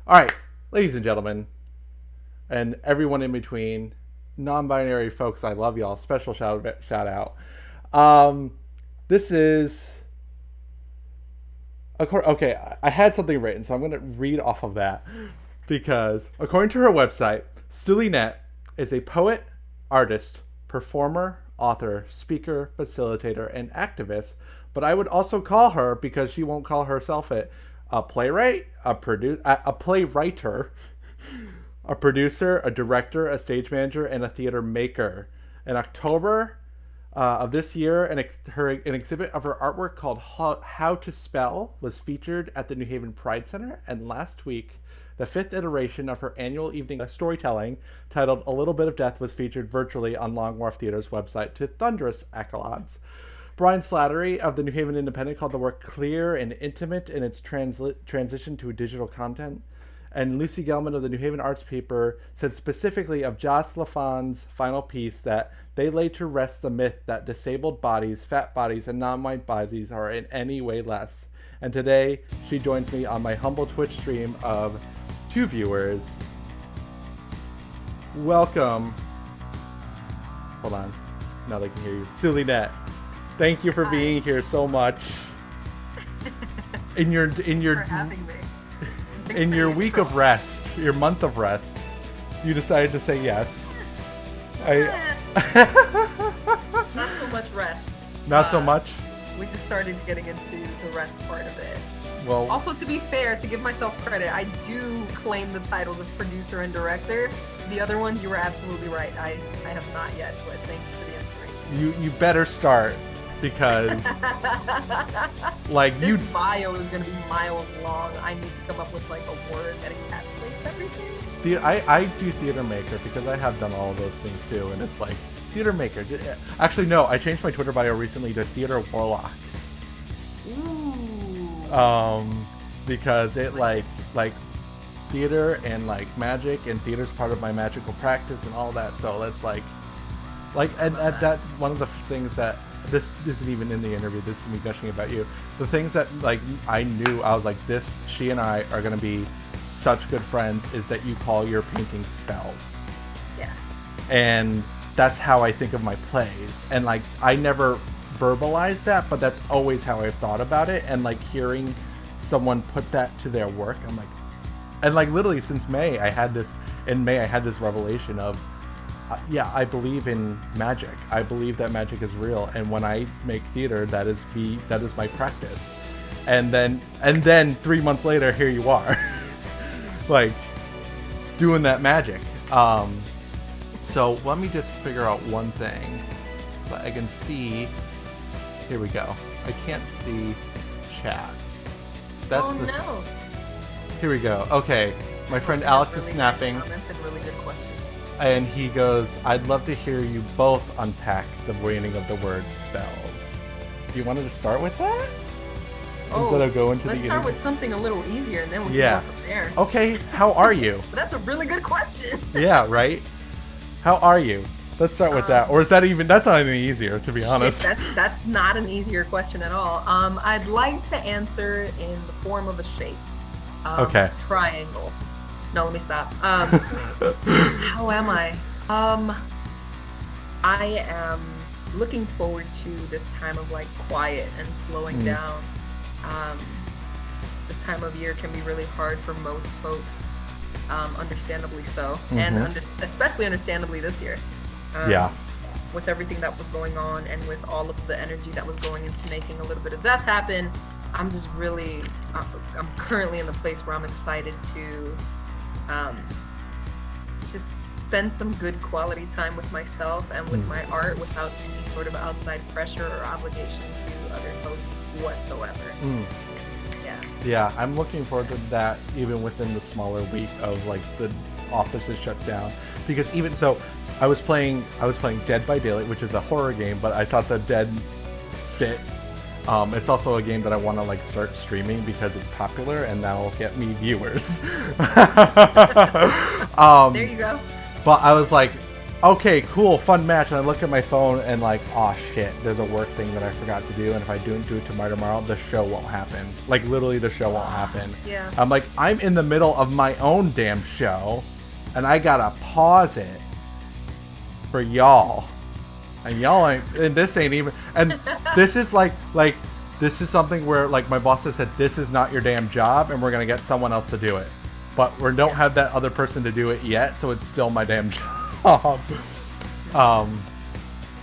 All right, ladies and gentlemen, and everyone in between, non-binary folks, I love y'all. Special shout out. Um, this is okay. I had something written, so I'm going to read off of that because according to her website, Zulynette is a poet, artist, performer, author, speaker, facilitator, and activist. But I would also call her, because she won't call herself it, a playwright, a playwriter, a producer, a director, a stage manager, and a theater maker. In October of this year, an exhibit of her artwork called How to Spell was featured at the New Haven Pride Center. And last week, the fifth iteration of her annual evening of storytelling, titled A Little Bit of Death, was featured virtually on Long Wharf Theater's website to thunderous accolades. Brian Slattery of the New Haven Independent called the work clear and intimate in its transition to digital content. And Lucy Gelman of the New Haven Arts Paper said specifically of Joss LaFon's final piece that they lay to rest the myth that disabled bodies, fat bodies, and non-white bodies are in any way less. And today, she joins me on my humble Twitch stream of 2 viewers. Welcome. Hold on. Now they can hear you. Zulynette. Thank you for being here so much. In your for having me. in your week of rest, your month of rest, you decided to say yes. Not so much rest. Not so much? We just started getting into the rest part of it. Well, also, to be fair, to give myself credit, I do claim the titles of producer and director. The other ones, you were absolutely right. I have not yet, but thank you for the inspiration. You better start, because this bio is going to be miles long. I need to come up with like a word that encapsulates everything. I do theater maker because I have done all of those things too, and it's like theater maker. Actually, no, I changed my Twitter bio recently to theater warlock. Ooh. Because it like theater and like magic, and theater's part of my magical practice and all that. So it's like and that one of the things that this isn't even in the interview. This is me gushing about you. The things that like I knew, I was like, she and I are gonna be such good friends, is that you call your paintings spells. Yeah. And that's how I think of my plays. And like I never verbalize that, but that's always how I've thought about it. And like hearing someone put that to their work, I'm like, and like literally since May I had this revelation of yeah, I believe in magic. I believe that magic is real, and when I make theater, that is my practice. And then 3 months later, here you are, like doing that magic. So let me just figure out one thing so that I can see. Here we go. I can't see chat. No. Here we go. Okay, my friend Alex is snapping. Nice comments and really good questions. And he goes, I'd love to hear you both unpack the meaning of the word spells. Do you want to start with that? Instead of going to let's the start with something a little easier, and then we can go from there. Okay, how are you? That's a really good question. Yeah, right? How are you? Let's start with that. Or is that's not any easier, to be honest. That's not an easier question at all. I'd like to answer in the form of a shape. Okay. Triangle. No, let me stop. How am I? I am looking forward to this time of like quiet and slowing down. This time of year can be really hard for most folks, understandably so, and especially understandably this year. Yeah. With everything that was going on, and with all of the energy that was going into making A Little Bit of Death happen, I'm just really, I'm currently in the place where I'm excited to just spend some good quality time with myself and with my art without any sort of outside pressure or obligation to other folks whatsoever. Yeah, I'm looking forward to that, even within the smaller week of like the offices shut down, because even so, I was playing Dead by Daylight, which is a horror game, but I thought the Dead fit. It's also a game that I want to like start streaming because it's popular and that'll get me viewers. There you go. But I was like, okay, cool, fun match. And I look at my phone and like, oh shit, there's a work thing that I forgot to do. And if I don't do it tomorrow, the show won't happen. Like literally the show won't happen. Yeah. I'm like, I'm in the middle of my own damn show and I gotta pause it for y'all. And y'all ain't, and this ain't even, and this is like, this is something where like my boss has said, this is not your damn job and we're going to get someone else to do it. But we don't have that other person to do it yet. So it's still my damn job.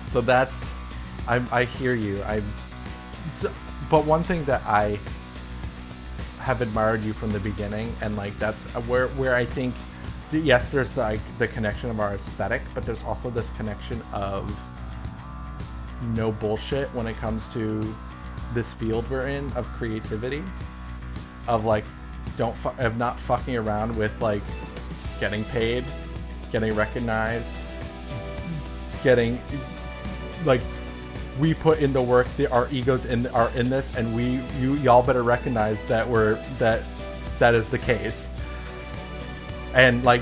So that's, I hear you. But one thing that I have admired you from the beginning, and like, that's where I think, yes, there's the connection of our aesthetic, but there's also this connection of no bullshit when it comes to this field we're in of creativity, of like of not fucking around with like getting paid, getting recognized, getting like, we put in the work, our egos are in this, and y'all better recognize that that is the case. And like,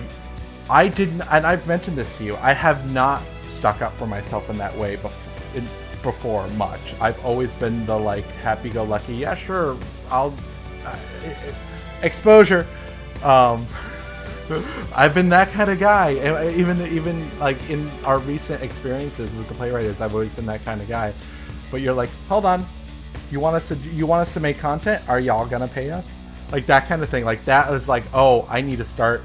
I didn't, and I've mentioned this to you, I have not stuck up for myself in that way before much. I've always been the like happy-go-lucky, yeah, sure, I'll exposure. I've been that kind of guy, and even like in our recent experiences with the playwriters, I've always been that kind of guy. But you're like, hold on, you want us to make content? Are y'all gonna pay us? Like that kind of thing. Like that was like, oh, I need to start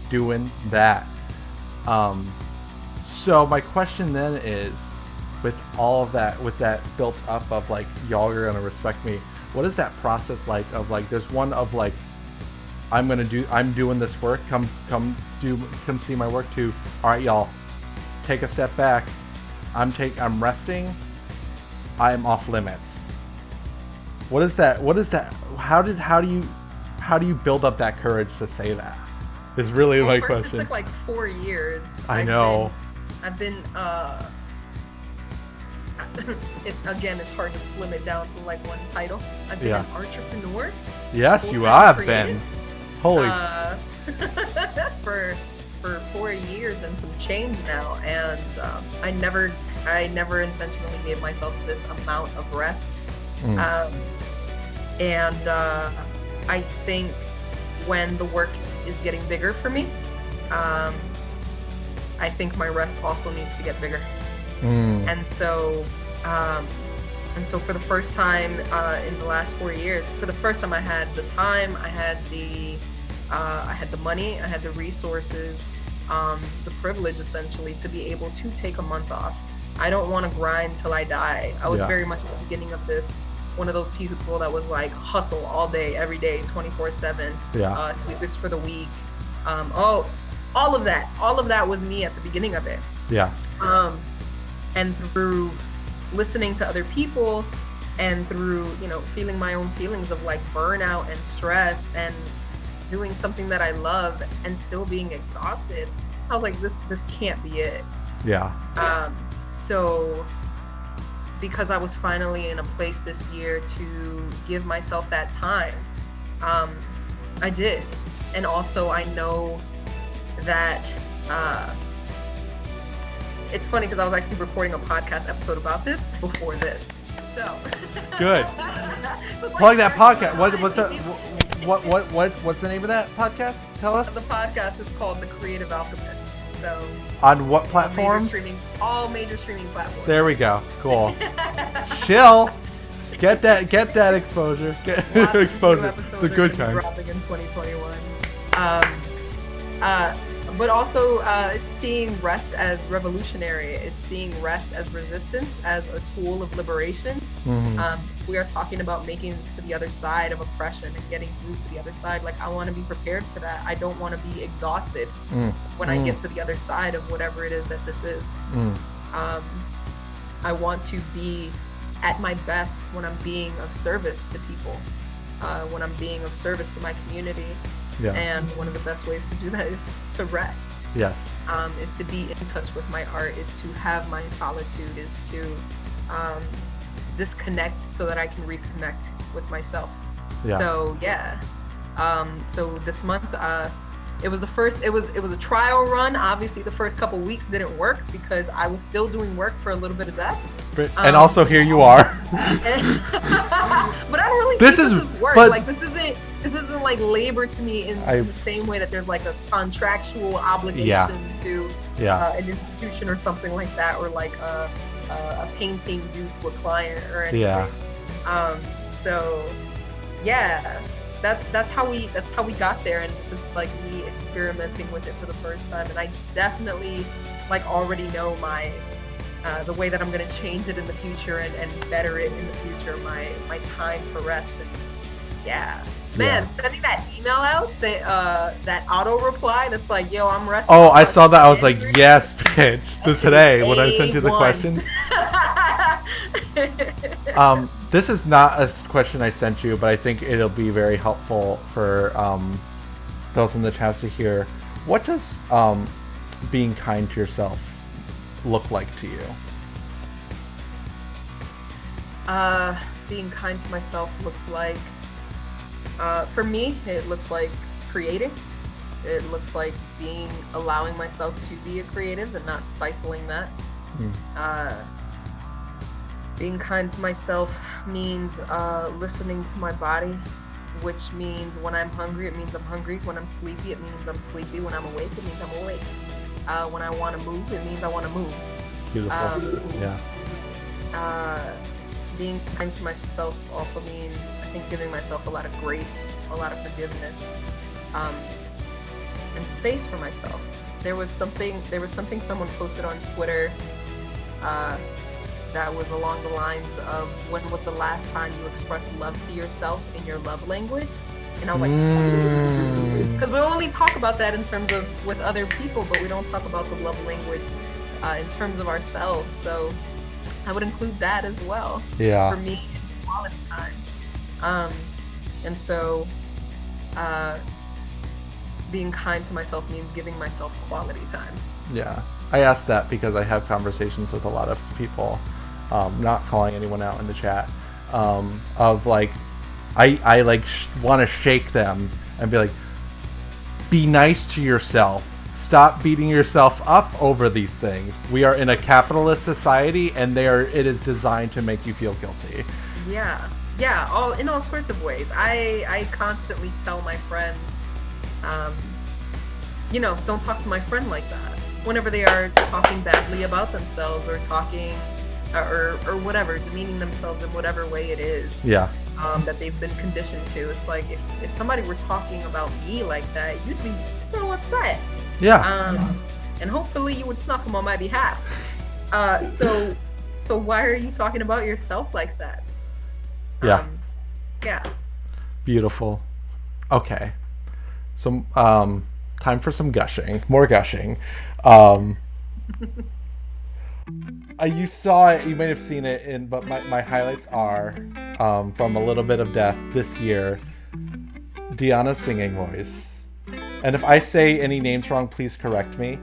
doing that. So my question then is, with all of that, with that built up of like, y'all are gonna respect me, what is that process like of like, there's one of like, I'm doing this work, come see my work, to, all right, y'all, take a step back, I'm resting, I'm off limits. What is that? How do you build up that courage to say that? Is really my question. It took like 4 years. I know. I've been it's hard to slim it down to like one title. I've been an entrepreneur. Yes, you have been. Holy. For 4 years and some change now, and I never intentionally gave myself this amount of rest. I think when the work is getting bigger for me, I think my rest also needs to get bigger. And so for the first time in the last 4 years, for the first time I had the time, I had the money, I had the resources, the privilege essentially to be able to take a month off. I don't want to grind till I die. I was very much at the beginning of this, one of those people that was like hustle all day, every day, 24/7, sleepless for the week. All of that was me at the beginning of it. And through listening to other people and through, feeling my own feelings of like burnout and stress and doing something that I love and still being exhausted, I was like, this can't be it. So because I was finally in a place this year to give myself that time, I did. And also I know that it's funny because I was actually recording a podcast episode about this before this. So good. So plug that podcast. What's the name of that podcast? Tell us. The podcast is called The Creative Alchemist. So on what platforms? All major streaming platforms. There we go. Cool. Chill. Get that exposure. Get exposure. The good kind. Dropping in 2021. But also, it's seeing rest as revolutionary. It's seeing rest as resistance, as a tool of liberation. We are talking about making it to the other side of oppression and getting through to the other side. Like, I want to be prepared for that. I don't want to be exhausted when I get to the other side of whatever it is that this is. I want to be at my best when I'm being of service to people, when I'm being of service to my community. And one of the best ways to do that is to rest. Is to be in touch with my art, is to have my solitude, is to disconnect so that I can reconnect with myself. So so this month It was a trial run. Obviously, the first couple weeks didn't work because I was still doing work for a little bit of that. And also here you are. But I don't really this see is this as work. but, like this isn't like labor to me in the same way that there's like a contractual obligation to an institution or something like that, or like a painting due to a client or anything. Yeah. So yeah, that's how we got there, and it's just like me experimenting with it for the first time. And I definitely like already know my the way that I'm gonna change it in the future and better it in the future, my time for rest. And sending that email out, say that auto reply that's like, yo, I'm resting. Oh, I saw that. I was like, yes, bitch. Today when I sent you the questions. This is not a question I sent you, but I think it'll be very helpful for those in the chat to hear. What does being kind to yourself look like to you? Being kind to myself looks like, for me, it looks like creating. It looks like allowing myself to be a creative and not stifling that. Being kind to myself means listening to my body, which means when I'm hungry, it means I'm hungry. When I'm sleepy, it means I'm sleepy. When I'm awake, it means I'm awake. When I want to move, it means I want to move. Beautiful. Being kind to myself also means, I think, giving myself a lot of grace, a lot of forgiveness, and space for myself. There was something someone posted on Twitter that was along the lines of, when was the last time you expressed love to yourself in your love language? And I was like, because we only talk about that in terms of with other people, but we don't talk about the love language in terms of ourselves. So I would include that as well. Yeah. For me, it's quality time. And so being kind to myself means giving myself quality time. Yeah. I asked that because I have conversations with a lot of people, not calling anyone out in the chat, of like, I like want to shake them and be like, be nice to yourself. Stop beating yourself up over these things. We are in a capitalist society, and it is designed to make you feel guilty. Yeah, in all sorts of ways. I constantly tell my friends, don't talk to my friend like that. Whenever they are talking badly about themselves or talking or whatever, demeaning themselves in whatever way it is. Yeah. That they've been conditioned to. It's like if somebody were talking about me like that, you'd be so upset. Yeah. And hopefully you would snuff them on my behalf. So why are you talking about yourself like that? Yeah. Yeah. Beautiful. Okay. So, time for some gushing. More gushing. You saw it. You might have seen it but my highlights are from A Little Bit of Death this year. Deanna's singing voice. And if I say any names wrong, please correct me.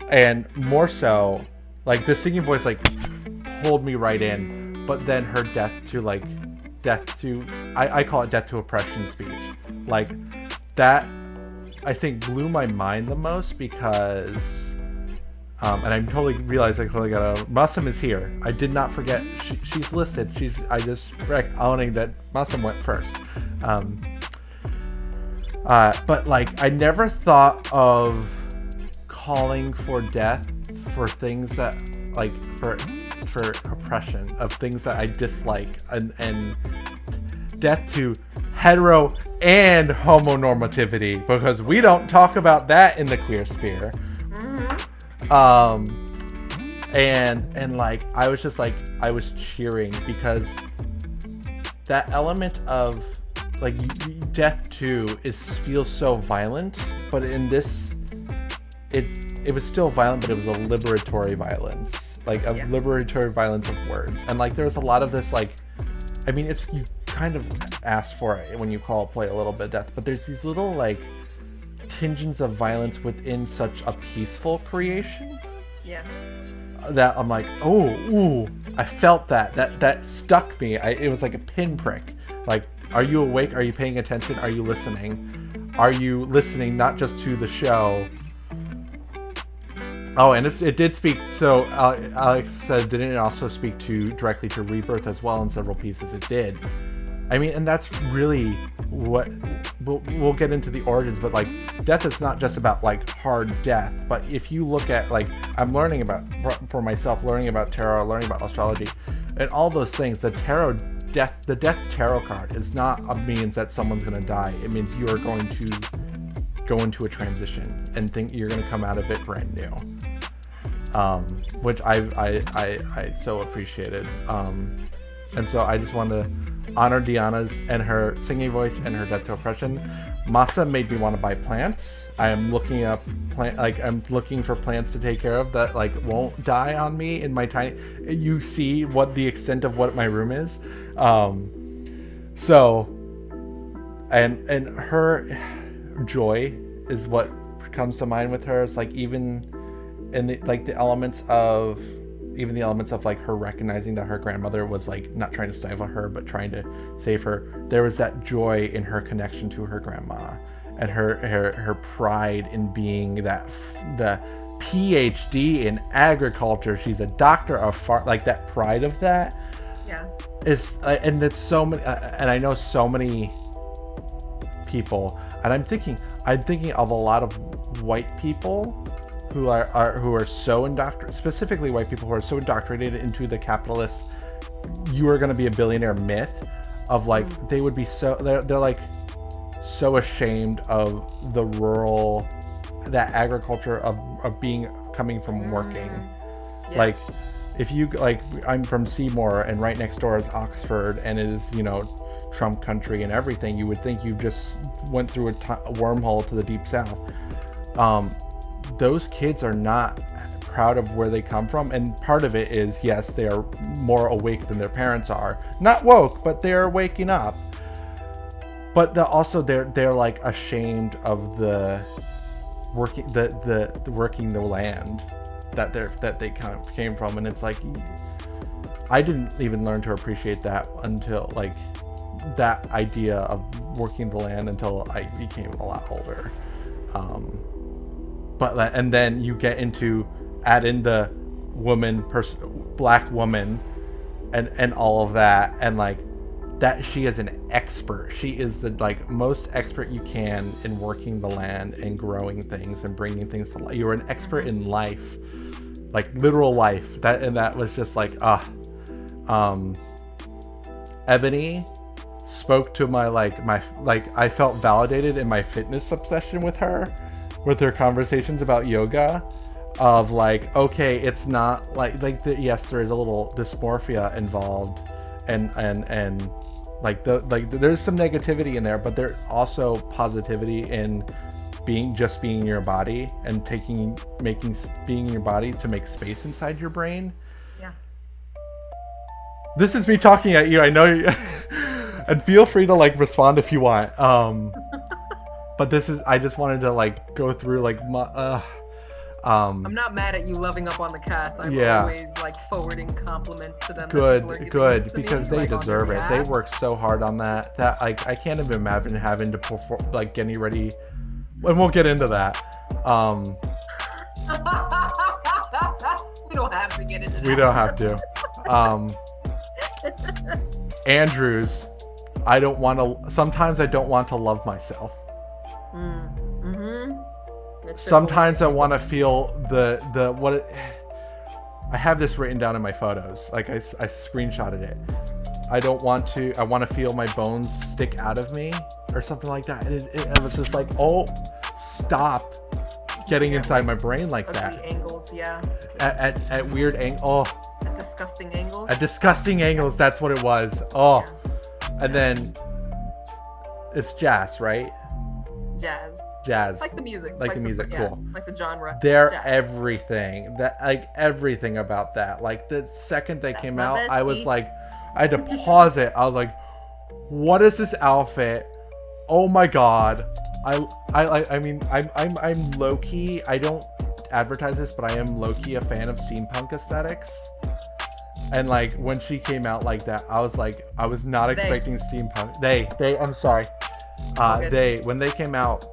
And more so, like, the singing voice, like, pulled me right in. But then her death to I call it death to oppression speech. Like, that, I think, blew my mind the most because... and I totally realized I totally got Masum is here. I did not forget. She's listed. I just owning that Masum went first. But like, I never thought of calling for death for things that, like, for oppression of things that I dislike, and death to hetero and homonormativity, because we don't talk about that in the queer sphere. And like, I was just like, I was cheering because that element of like death too feels so violent, but in this, it was still violent, but it was a liberatory violence, like a liberatory violence of words. And like, there was a lot of this, like, I mean, it's, you kind of asked for it when you play A Little Bit of Death, but there's these little like tinges of violence within such a peaceful creation. Yeah. That I'm like, ooh, I felt that stuck me. It was like a pinprick. Like, are you awake? Are you paying attention? Are you listening? are you listening not just to the show? Oh, and it did speak. So Alex said, didn't it also speak directly to rebirth as well in several pieces? It did. I mean, and that's really what we'll get into the origins, but like death is not just about like hard death. But if you look at like, I'm learning about, for myself, learning about tarot, learning about astrology, and all those things, the death tarot card is not a means that someone's going to die. It means you are going to go into a transition and think you're going to come out of it brand new. Which I so appreciated. And so I just want to honor Deanna's and her singing voice and her death to oppression. Masa made me want to buy plants. I am looking up I'm looking for plants to take care of that like won't die on me in my tiny. You see what the extent of what my room is. So, and her joy is what comes to mind with her. It's like even in the elements of like her recognizing that her grandmother was like not trying to stifle her but trying to save her. There was that joy in her connection to her grandma and her pride in being the PhD in agriculture. She's a doctor of like that pride of that. Yeah. Is and it's so many and I know so many people, and I'm thinking of a lot of white people who are so indoctrinated, specifically white people who are so indoctrinated into the capitalist, you are going to be a billionaire myth of like, they would be so, they're like so ashamed of the rural, that agriculture of coming from working. Yeah. Like if you like, I'm from Seymour and right next door is Oxford and it is, Trump country and everything. You would think you just went through a wormhole to the deep south. Those kids are not proud of where they come from, and part of it is, yes, they are more awake than their parents are. Not woke, but they're waking up. But they're like ashamed of the working the land that they kind of came from, and it's like I didn't even learn to appreciate that until like that idea of working the land until I became a lot older. And then you get into add in the black woman and all of that, and like that she is an expert. She is the like most expert you can in working the land and growing things and bringing things to life. You're an expert in life, like literal life. That was just like Ebony spoke to my I felt validated in my fitness obsession with her conversations about yoga, of like, okay, it's not yes, there is a little dysmorphia involved and there's some negativity in there, but there's also positivity in being in your body and being in your body to make space inside your brain. Yeah. This is me talking at you. I know you, and feel free to like respond if you want. But I just wanted to like go through like my, I'm not mad at you loving up on the cast. I'm always like forwarding compliments to them. Good, because they deserve it. They work so hard on that. That I can't even imagine having to perform, like getting ready, and we'll get into that. We don't have to get into that. We don't have to. Andrews, sometimes I don't want to love myself. Sometimes I want to feel I have this written down in my photos. Like I screenshotted it. I want to feel my bones stick out of me or something like that. And it was just like, oh, stop getting inside my brain like that. Angles, yeah. At weird angles. Oh. At disgusting angles. At disgusting angles. That's what it was. Oh. Yeah. And then it's jazz, right? Jazz. Like the music. Like the music, cool. Like the genre. They're everything. Everything about that. Like the second they came out, I was like, I had to pause it. I was like, what is this outfit? Oh my god. I mean, I'm low key. I don't advertise this, but I am low key a fan of steampunk aesthetics. And like when she came out like that, I was like, I was not expecting steampunk. I'm sorry. When they came out,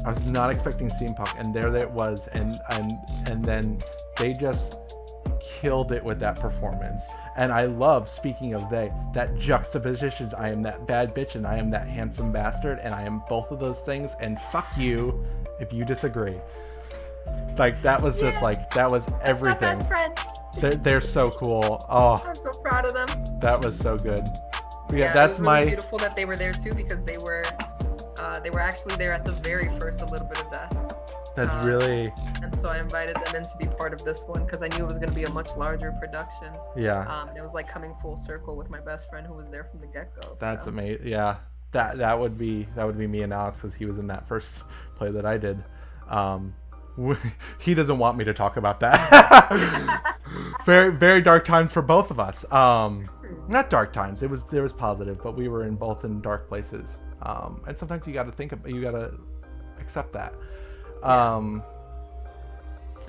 I was not expecting steampunk, and there it was, and then they just killed it with that performance. And I love, speaking of that juxtaposition. I am that bad bitch and I am that handsome bastard, and I am both of those things, and fuck you if you disagree. Like, that was just like, that was everything. That's my best friend. They're so cool. Oh, I'm so proud of them. that was so good. Yeah, That's it was really beautiful that they were there too, because they were actually there at the very first A Little Bit of Death. That's really. And so I invited them in to be part of this one because I knew it was going to be a much larger production. Yeah. And it was like coming full circle with my best friend who was there from the get-go. That's amazing. Yeah. That would be me and Alex, because he was in that first play that I did. He doesn't want me to talk about that. Very, very dark times for both of us. Not dark times. There was positive, but we were both in dark places. And sometimes you got to accept that.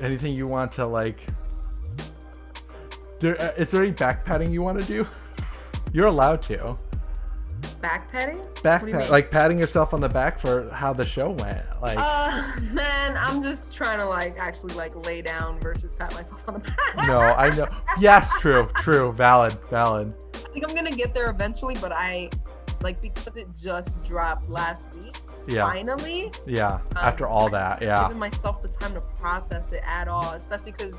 Anything you want to like? Is there any backpatting you want to do? You're allowed to. Backpatting? Like patting yourself on the back for how the show went. Like, man, I'm just trying to like actually like lay down versus pat myself on the back. No, I know. Yes, true, valid. I think I'm gonna get there eventually, but because it just dropped last week. Yeah. Finally. Yeah. After all that, yeah. Giving myself the time to process it at all, especially because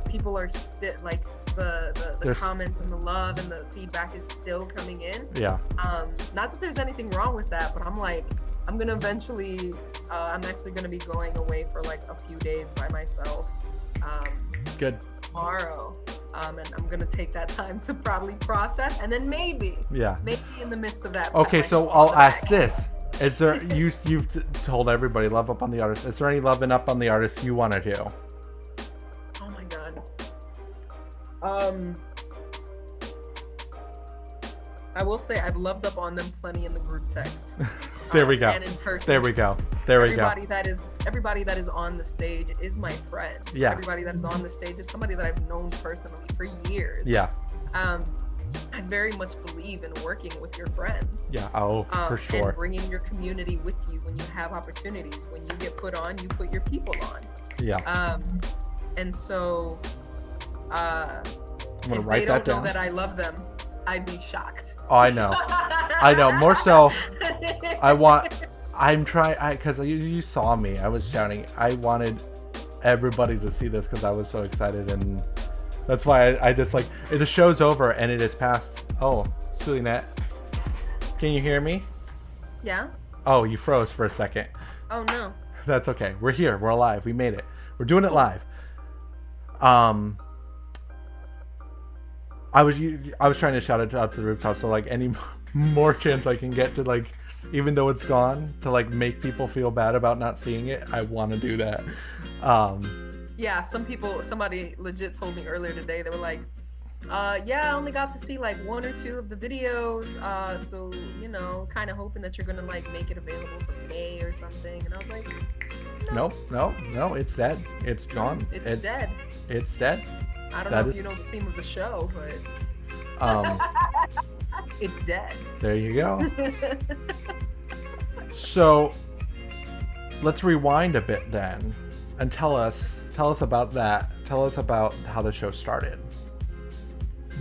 people are still like the comments and the love and the feedback is still coming in. Yeah. Not that there's anything wrong with that, but I'm like, I'm gonna eventually. I'm actually gonna be going away for like a few days by myself. Good. Tomorrow. And I'm gonna take that time to probably process, and then maybe in the midst of that. Okay, so I'll ask this: is there you've told everybody love up on the artist? Is there any loving up on the artist you want to do? Oh my god. I will say I've loved up on them plenty in the group text. There we go. And in person. There we go. Everybody that is on the stage is my friend. Yeah. Everybody that is on the stage is somebody that I've known personally for years. Yeah. I very much believe in working with your friends. Yeah. Oh, for sure. And bringing your community with you when you have opportunities. When you get put on, you put your people on. Yeah. And so, I'm gonna if write they that don't down. know that I love them, I'd be shocked. Oh, I know. More so, I'm trying, because you saw me. I was shouting. I wanted everybody to see this because I was so excited, and that's why I just like, the show's over and it is past. Oh, Zulynette, can you hear me? Yeah. Oh, you froze for a second. Oh no. That's okay. We're here. We're alive. We made it. We're doing it live. I was trying to shout it out to the rooftop, so like any more chance I can get to, like, even though it's gone, to like make people feel bad about not seeing it, I want to do that. Yeah, somebody legit told me earlier today, they were like, yeah, I only got to see like 1 or 2 of the videos, so kind of hoping that you're gonna like make it available for May or something. And I was like, no, it's dead. It's gone. It's dead. It's dead. I don't know if you know the theme of the show, but it's dead. There you go. So let's rewind a bit then, and tell us about that. Tell us about how the show started.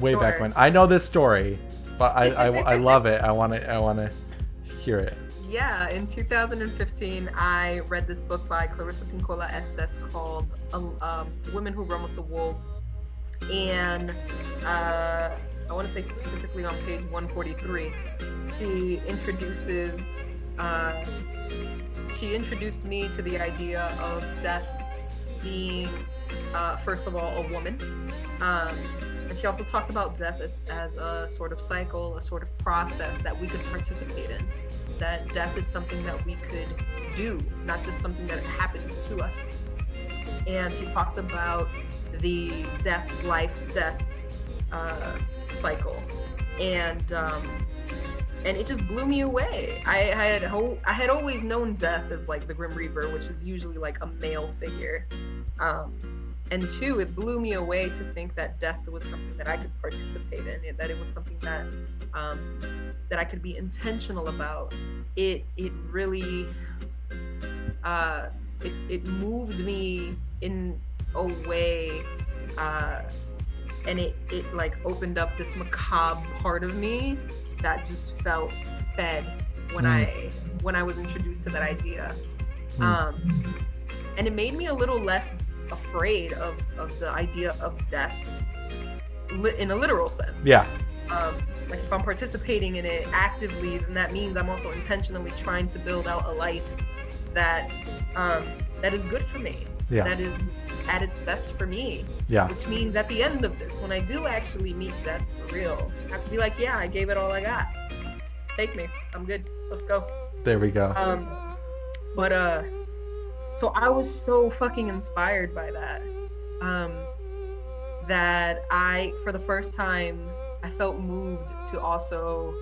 Way back when. I know this story, but I love it. I want to hear it. Yeah, in 2015, I read this book by Clarissa Pinkola Estes called Women Who Run with the Wolves. And I want to say specifically on page 143, she introduced me to the idea of death being, first of all, a woman. And she also talked about death as a sort of cycle, a sort of process that we could participate in. That death is something that we could do, not just something that happens to us. And she talked about the life-death cycle, and it just blew me away. I had always known death as like the Grim Reaper, which is usually like a male figure, and two, it blew me away to think that death was something that I could participate in, that it was something that that I could be intentional about. It really it moved me in a way, and it like opened up this macabre part of me that just felt fed when I was introduced to that idea. And it made me a little less afraid of the idea of death in a literal sense. Yeah. Like if I'm participating in it actively, then that means I'm also intentionally trying to build out a life that that is good for me. Yeah. That is at its best for me. Yeah. Which means at the end of this, when I do actually meet death for real, I have to be like, yeah, I gave it all I got. Take me. I'm good. Let's go. There we go. So I was so fucking inspired by that. That I, for the first time, I felt moved to also,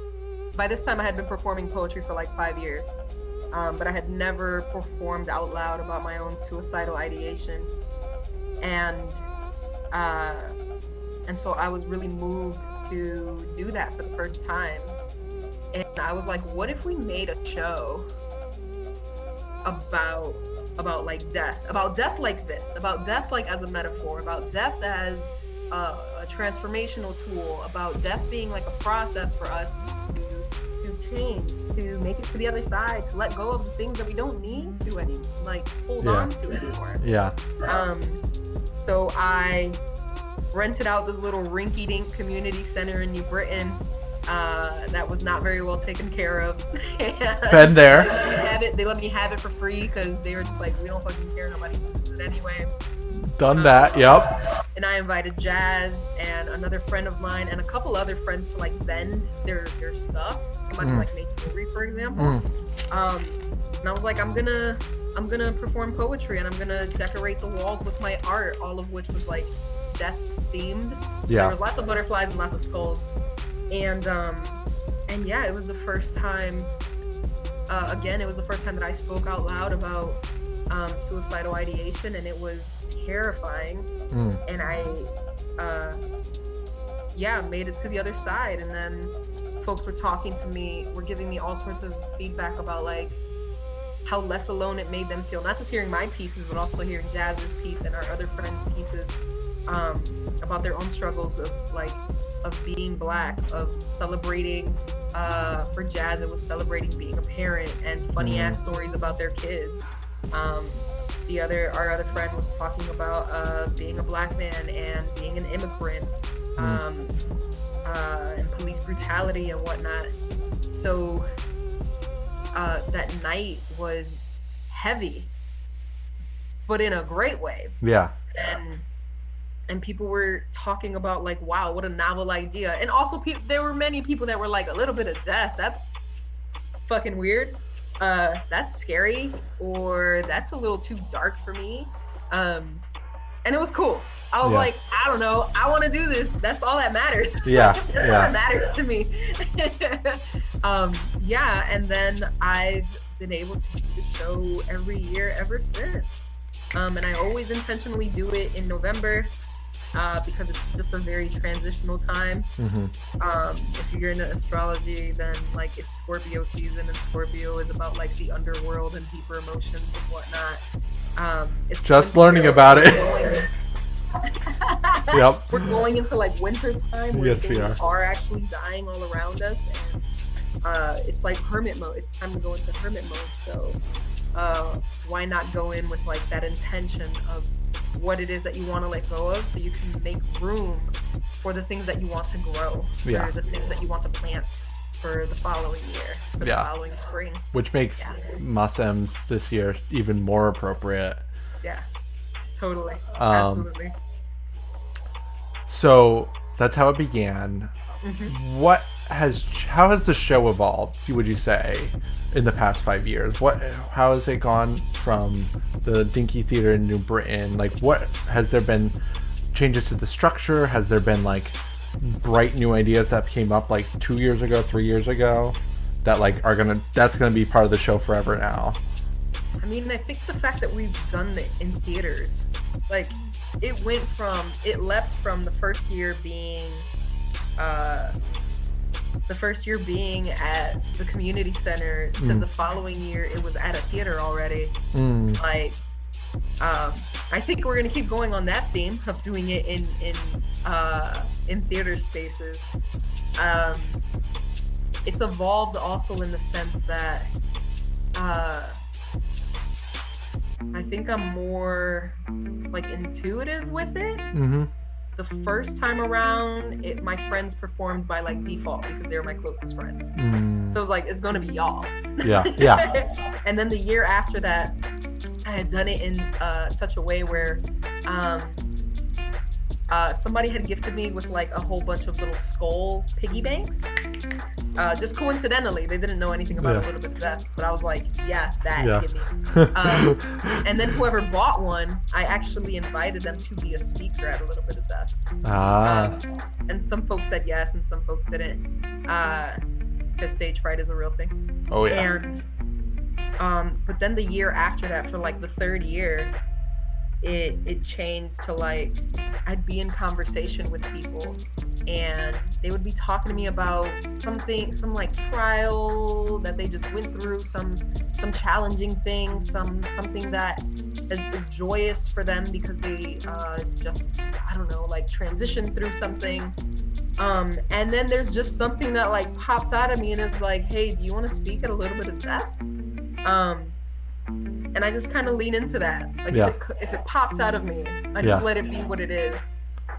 by this time I had been performing poetry for like 5 years, but I had never performed out loud about my own suicidal ideation. And so I was really moved to do that for the first time. And I was like, what if we made a show about like death, about death like this, about death like as a metaphor, about death as a transformational tool, about death being like a process for us to change, to make it to the other side, to let go of the things that we don't need to anymore, like hold on to anymore. Yeah. So I rented out this little rinky-dink community center in New Britain that was not very well taken care of. Been there. They let me have it for free because they were just like, we don't fucking care, nobody uses it anyway. Done that. Yep. And I invited Jazz and another friend of mine and a couple other friends to like vend their stuff. Somebody like make jewelry, for example. And I was like, I'm gonna perform poetry and I'm gonna decorate the walls with my art, all of which was like death themed. Yeah. There was lots of butterflies and lots of skulls. And yeah, it was the first time, again, it was the first time that I spoke out loud about suicidal ideation, and it was terrifying. And I, made it to the other side. And then folks were talking to me, were giving me all sorts of feedback about like how less alone it made them feel, not just hearing my pieces, but also hearing Jazz's piece and our other friends' pieces, about their own struggles of being Black, of celebrating, for Jazz it was celebrating being a parent and funny ass stories about their kids. Our other friend was talking about being a Black man and being an immigrant, and police brutality and whatnot. So that night was heavy, but in a great way. Yeah. And people were talking about like, wow, what a novel idea. And also there were many people that were like, a little bit of death, that's fucking weird. That's scary, or that's a little too dark for me. And it was cool. I was like, I don't know, I want to do this. That's all that matters. Yeah. That's all that matters to me. And then I've been able to do the show every year ever since. And I always intentionally do it in November, because it's just a very transitional time. If you're into astrology, then like it's Scorpio season, and Scorpio is about like the underworld and deeper emotions and whatnot. It's just learning about it. Yep. We're going into like winter time where Yes, things are actually dying all around us, and it's like hermit mode. It's time to go into hermit mode. So why not go in with like that intention of what it is that you want to let go of, so you can make room for the things that you want to grow, for the things that you want to plant for the following year, for the following spring. Which makes Masems this year even more appropriate. Yeah, totally. Absolutely. So that's how it began. How has the show evolved, would you say, in the past 5 years? How has it gone from the Dinky Theater in New Britain? Like, what has there been changes to the structure? Has there been like bright new ideas that came up like 2 years ago, 3 years ago, that like that's gonna be part of the show forever now? I mean, I think the fact that we've done it in theaters, like it leapt from the first year being at the community center to the following year it was at a theater already. Like, I think we're gonna keep going on that theme of doing it in theater spaces. It's evolved also in the sense that I think I'm more like intuitive with it. The first time around, my friends performed by like default because they were my closest friends. So it was like, it's gonna be y'all. Yeah. And then the year after that, I had done it in such a way where somebody had gifted me with like a whole bunch of little skull piggy banks. Just coincidentally, they didn't know anything about A Little Bit of Death, but I was like, give me. And then whoever bought one, I actually invited them to be a speaker at A Little Bit of Death. And some folks said yes, and some folks didn't, because stage fright is a real thing. Oh yeah. And but then the year after that, for like the third year, it changed to like, I'd be in conversation with people and they would be talking to me about some like trial that they just went through, some challenging thing, something that is joyous for them because they just, I don't know, like transitioned through something. And then there's just something that like pops out of me and it's like, hey, do you want to speak at A Little Bit of Death? And I just kind of lean into that. Like if it pops out of me, I just let it be what it is.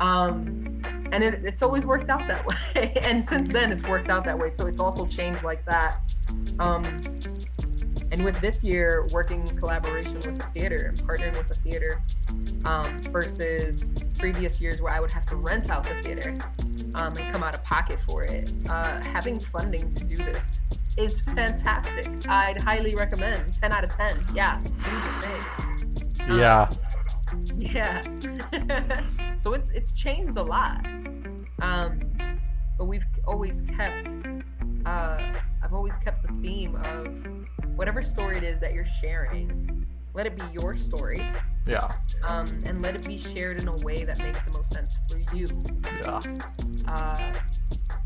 And it's always worked out that way. And since then it's worked out that way. So it's also changed like that. And with this year working in collaboration with the theater and partnering with the theater, versus previous years where I would have to rent out the theater and come out of pocket for it. Having funding to do this is fantastic. I'd highly recommend. 10 out of 10. Yeah, do the thing. Yeah. Yeah. So it's changed a lot. But we've always kept I've always kept the theme of whatever story it is that you're sharing, let it be your story. Yeah. And let it be shared in a way that makes the most sense for you. Yeah.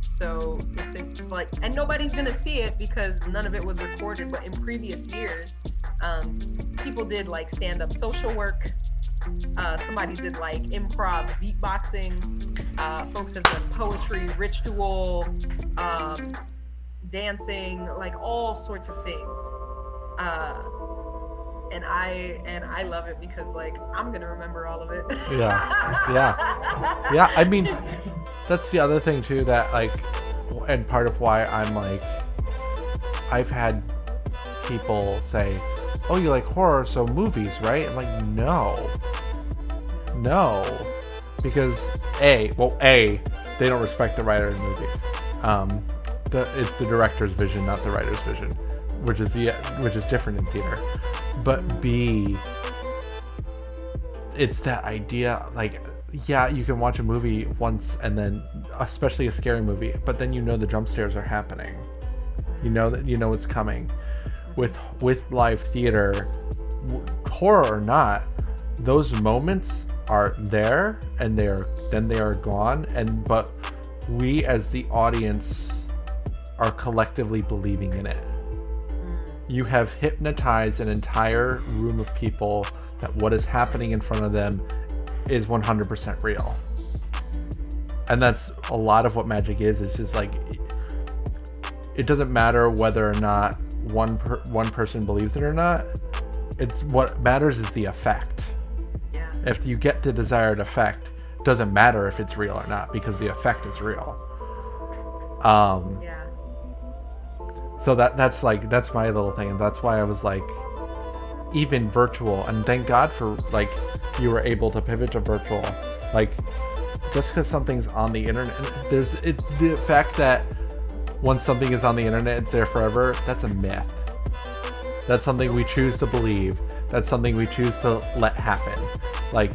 So it's like, and nobody's gonna see it because none of it was recorded, but in previous years, people did like stand-up social work. Somebody did like improv beatboxing. Folks have done poetry, ritual, dancing, like all sorts of things. And I love it because like I'm gonna remember all of it. Yeah. I mean, that's the other thing too, that like, and part of why I'm like, I've had people say, oh, you like horror, so movies, right? I'm like, no, because they don't respect the writer in movies. It's the director's vision, not the writer's vision, which is different in theater. But B, it's that idea, like, yeah, you can watch a movie once and then, especially a scary movie, but then you know the jump scares are happening. You know that it's coming. With live theater, horror or not, those moments are there and they are gone. But we as the audience are collectively believing in it. You have hypnotized an entire room of people that what is happening in front of them is 100% real. And that's a lot of what magic is. It's just like, it doesn't matter whether or not one person believes it or not. It's what matters is the effect. Yeah. If you get the desired effect, it doesn't matter if it's real or not because the effect is real. Yeah. So that's my little thing, and that's why I was like, even virtual, and thank God for like you were able to pivot to virtual. Like, just because something's on the internet, the fact that once something is on the internet, it's there forever. That's a myth. That's something we choose to believe. That's something we choose to let happen. Like,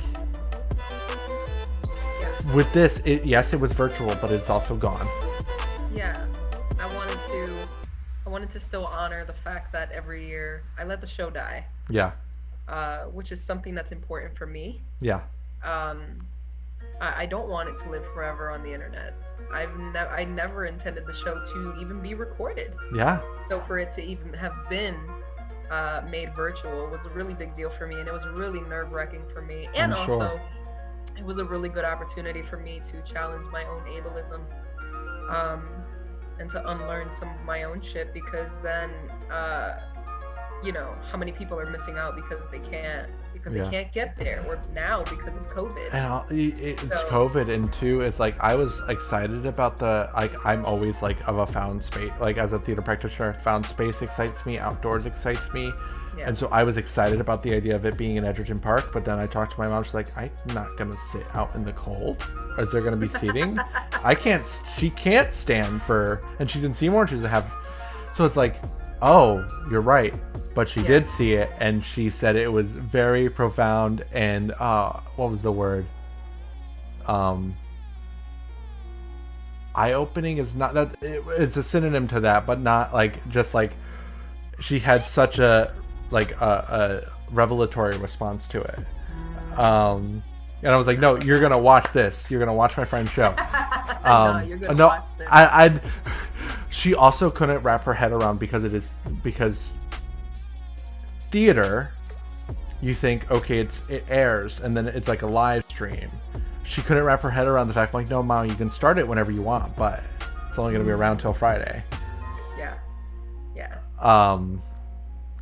with this, yes, it was virtual, but it's also gone. Yeah, I wanted to still honor the fact that every year I let the show die. Yeah. Which is something that's important for me. Yeah. um, I don't want it to live forever on the internet. I never intended the show to even be recorded. Yeah. So for it to even have been made virtual was a really big deal for me, and it was really nerve-wracking for me. And I'm also, sure. it was a really good opportunity for me to challenge my own ableism, and to unlearn some of my own shit, because then, how many people are missing out because they can't get there, or now because of COVID. And it's So- COVID, and two, it's like I was excited about I'm always like of a found space, like as a theater practitioner, found space excites me, outdoors excites me. Yeah. And so I was excited about the idea of it being in Edgerton Park, but then I talked to my mom. She's like, I'm not going to sit out in the cold. Is there going to be seating? She can't stand for, and she's in Seymour, and so it's like, oh, you're right. But she did see it, and she said it was very profound and, what was the word? Eye-opening is not that, it's a synonym to that, but not like, just like, she had such a revelatory response to it. And I was like, no, you're gonna watch this. You're gonna watch my friend's show. No, you're gonna watch this. She also couldn't wrap her head around because theater, you think, okay, it airs and then it's like a live stream. She couldn't wrap her head around the fact, like, no, Mom, you can start it whenever you want, but it's only gonna be around till Friday. Yeah.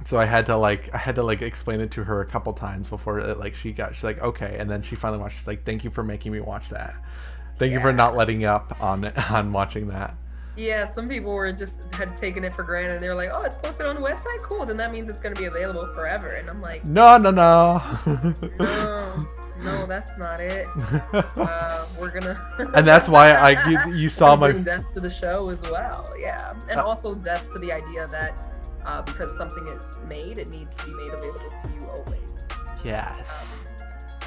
So I had to explain it to her a couple times before she's like, okay, and then she finally watched. She's like, thank you for making me watch that. Thank you for not letting up on watching that. Yeah, some people had taken it for granted. They were like, oh, it's posted on the website? Cool, then that means it's going to be available forever. And I'm like, No. no, that's not it. We're going to... And that's why you saw my... bring death to the show as well, yeah. And also death to the idea that because something is made, it needs to be made available to you always. Yes.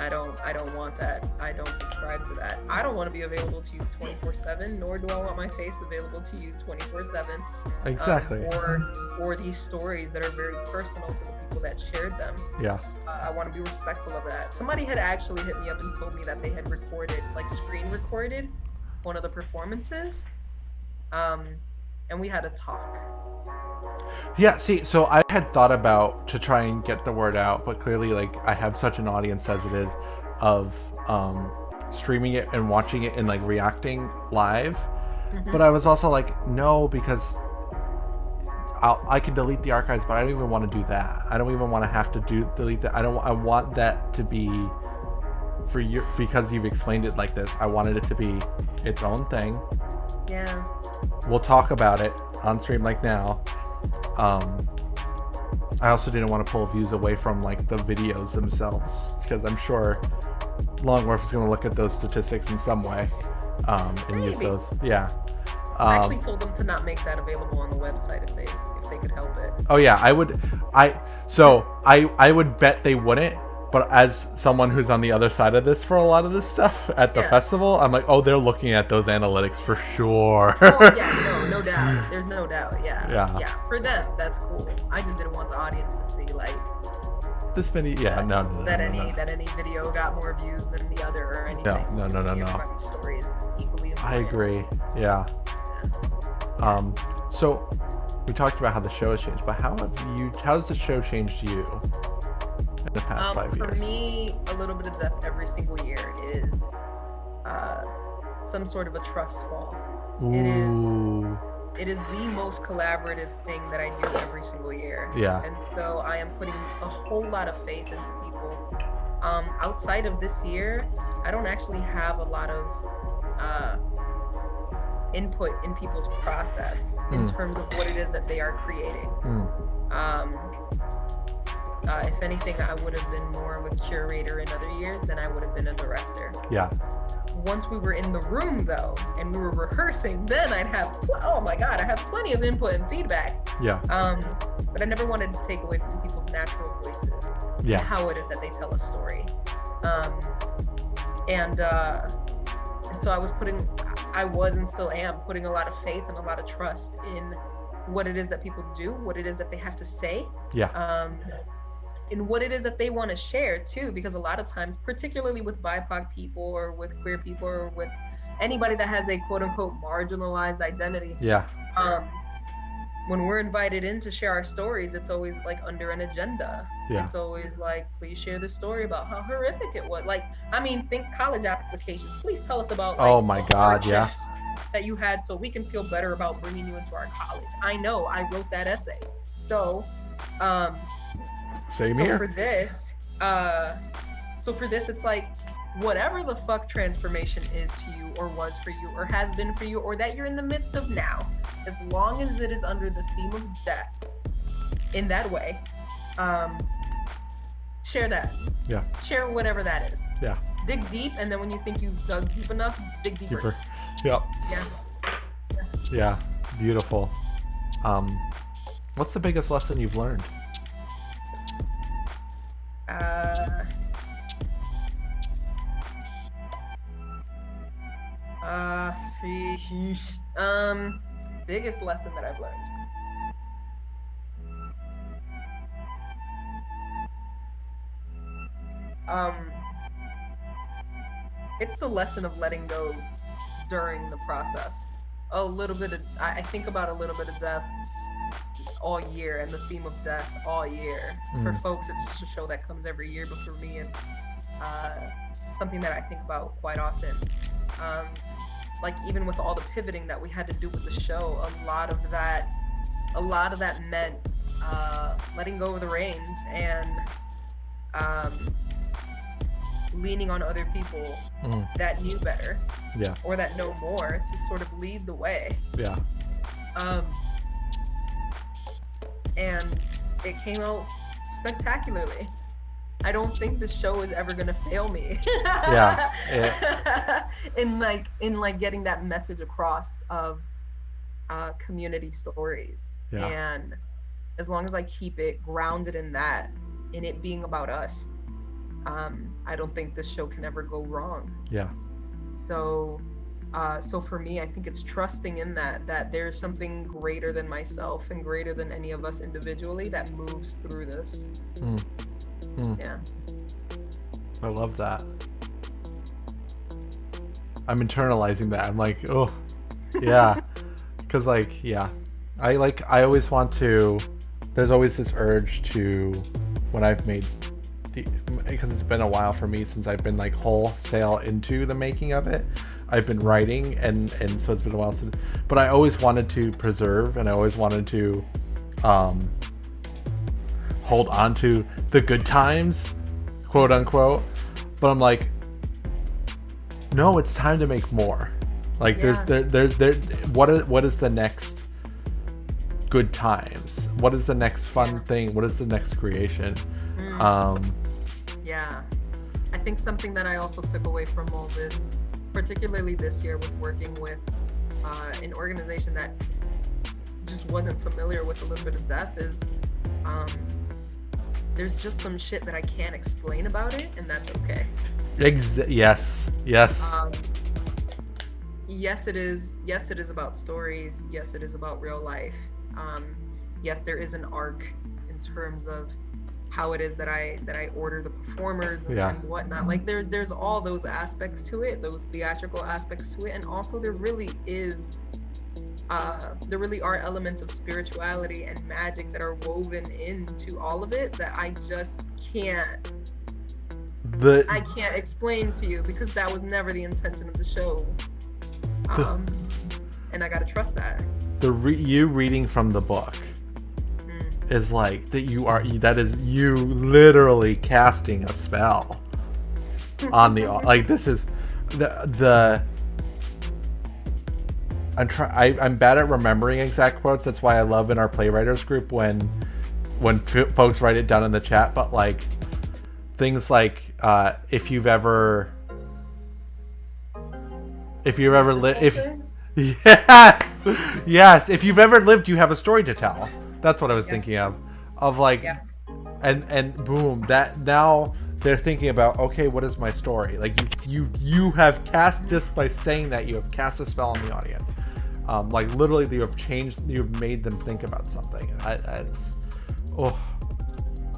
I don't want that. I don't subscribe to that. I don't want to be available to you 24/7, nor do I want my face available to you 24/7. Exactly. Or these stories that are very personal to the people that shared them. Yeah. I want to be respectful of that. Somebody had actually hit me up and told me that they had screen recorded one of the performances, and we had a talk. Yeah, see, so I had thought about to try and get the word out, but clearly, I have such an audience as it is of streaming it and watching it and, reacting live. Mm-hmm. But I was also like, no, because I can delete the archives, but I don't even want to do that. I don't even want to have to delete that. I want that to be, for you, because you've explained it like this, I wanted it to be its own thing. Yeah. We'll talk about it on stream now. I also didn't want to pull views away from the videos themselves, because I'm sure Longworth is going to look at those statistics in some way and use those. Yeah. I actually told them to not make that available on the website if they could help it. Oh yeah, I would bet they wouldn't. But as someone who's on the other side of this for a lot of this stuff at the festival, I'm like, oh, they're looking at those analytics for sure. Oh, yeah, no doubt. There's no doubt, yeah. Yeah. For them, that's cool. I just didn't want the audience to see, this many, that any video got more views than the other or anything. No. Everybody's story is equally important. I agree, yeah. So we talked about how the show has changed, but how's the show changed you? In the past 5 years? For me, a little bit of death every single year is some sort of a trust fall. Ooh. It is the most collaborative thing that I do every single year. Yeah. And so I am putting a whole lot of faith into people. Outside of this year, I don't actually have a lot of input in people's process in terms of what it is that they are creating. If anything, I would have been more of a curator in other years than I would have been a director. Yeah. Once we were in the room, though, and we were rehearsing, then I'd have, oh my God, I have plenty of input and feedback. Yeah. But I never wanted to take away from people's natural voices. Yeah. And how it is that they tell a story. And so I was and still am putting a lot of faith and a lot of trust in what it is that people do, what it is that they have to say. Yeah. in what it is that they want to share too, because a lot of times, particularly with BIPOC people or with queer people or with anybody that has a quote unquote marginalized identity, Yeah. When we're invited in to share our stories, it's always like under an agenda. Yeah. It's always like, please share this story about how horrific it was. Like, I mean, think college applications. Please tell us about like, Oh my God, yeah. that you had, so we can feel better about bringing you into our college. I know I wrote that essay. So, Same so here. for this, it's like, whatever the fuck transformation is to you or was for you or has been for you or that you're in the midst of now, as long as it is under the theme of death in that way, share that. Yeah. Share whatever that is. Yeah. Dig deep, and then when you think you've dug deep enough, dig deeper. Yep. Yeah. Yeah. Beautiful. What's the biggest lesson you've learned? Biggest lesson that I've learned. It's the lesson of letting go during the process. I think about a little bit of death all year, and the theme of death all year. For folks, it's just a show that comes every year, but for me, it's something that I think about quite often. Like, even with all the pivoting that we had to do with the show, a lot of that meant letting go of the reins and leaning on other people that knew better, or that know more, to sort of lead the way. Yeah. And it came out spectacularly. I don't think the show is ever gonna fail me. in getting that message across of community stories. Yeah. And as long as I keep it grounded in that, in it being about us, I don't think this show can ever go wrong. Yeah. So for me, I think it's trusting in that there's something greater than myself and greater than any of us individually that moves through this. Yeah. I love that. I'm internalizing that. I'm like, oh, yeah. Because, like, yeah. I always want to, there's always this urge to, when I've made because it's been a while for me since I've been like wholesale into the making of it. I've been writing and so it's been a while since, but I always wanted to preserve and I always wanted to hold on to the good times, quote unquote. But I'm like, no, it's time to make more. Like there's what is the next good times? What is the next fun thing? What is the next creation? Yeah, I think something that I also took away from all this, particularly this year with working with an organization that just wasn't familiar with a little bit of death, is there's just some shit that I can't explain about it, and that's okay. Yes. Yes, it is. Yes, it is about stories. Yes, it is about real life. Yes, there is an arc in terms of how it is that I order the performers and whatnot. Like there's all those aspects to it, those theatrical aspects to it, and also there really are elements of spirituality and magic that are woven into all of it that I just can't explain to you, because that was never the intention of the show. And I gotta trust that. You reading from the book is like that is you literally casting a spell on the like this is the I'm bad at remembering exact quotes. That's why I love in our playwriters group when folks write it down in the chat, but like things like if you've ever lived, if you've ever lived, you have a story to tell. That's what I was thinking of like, and boom, that now they're thinking about, okay, what is my story? Like you have cast, just by saying that, you have cast a spell on the audience. Like literally you've made them think about something.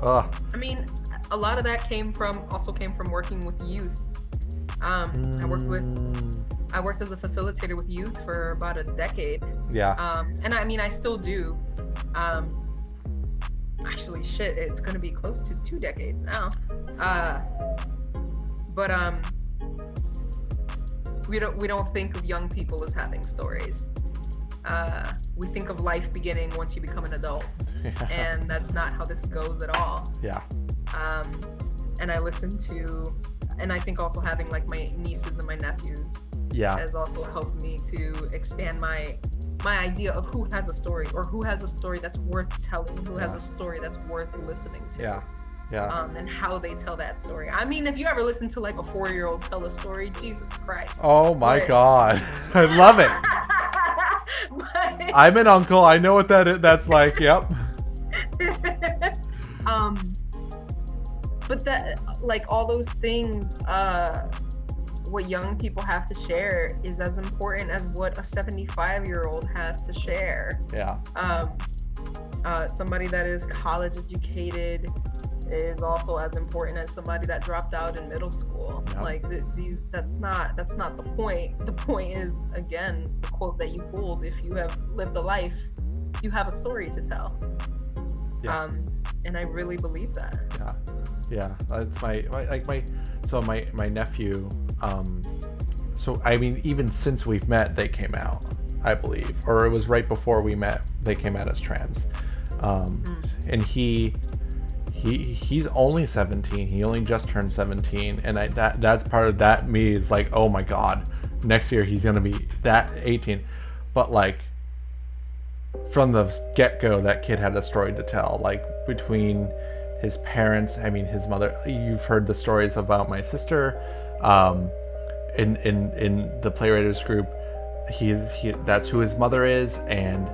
Ugh. I mean, a lot of that came from working with youth. I worked as a facilitator with youth for about a decade. Yeah. And I mean, I still do. Actually, shit, it's gonna be close to 2 decades now. But we don't think of young people as having stories. We think of life beginning once you become an adult, and that's not how this goes at all. Yeah. And I listen to, and I think also having like my nieces and my nephews has also helped me to expand my idea of who has a story, or who has a story that's worth telling, who has a story that's worth listening to. And how they tell that story. I mean, if you ever listen to like a 4-year-old tell a story, Jesus Christ. Oh my God. I love it. I'm an uncle. I know what that's like. Yep. But that, like, all those things, what young people have to share is as important as what a 75-year-old has to share. Yeah. Somebody that is college educated is also as important as somebody that dropped out in middle school. Yep. Like that's not the point. The point is, again, the quote that you pulled: if you have lived a life, you have a story to tell. Yeah. And I really believe that. Yeah. That's my nephew. So I mean, even since we've met, they came out, I believe, or it was right before we met. They came out as trans, and he's only 17. He only just turned 17, and that's part of that. Me is like, oh my God, next year he's gonna be that 18. But like from the get-go, that kid had a story to tell. Like between his parents, I mean his mother. You've heard the stories about my sister. In the Playwriters group, he that's who his mother is, and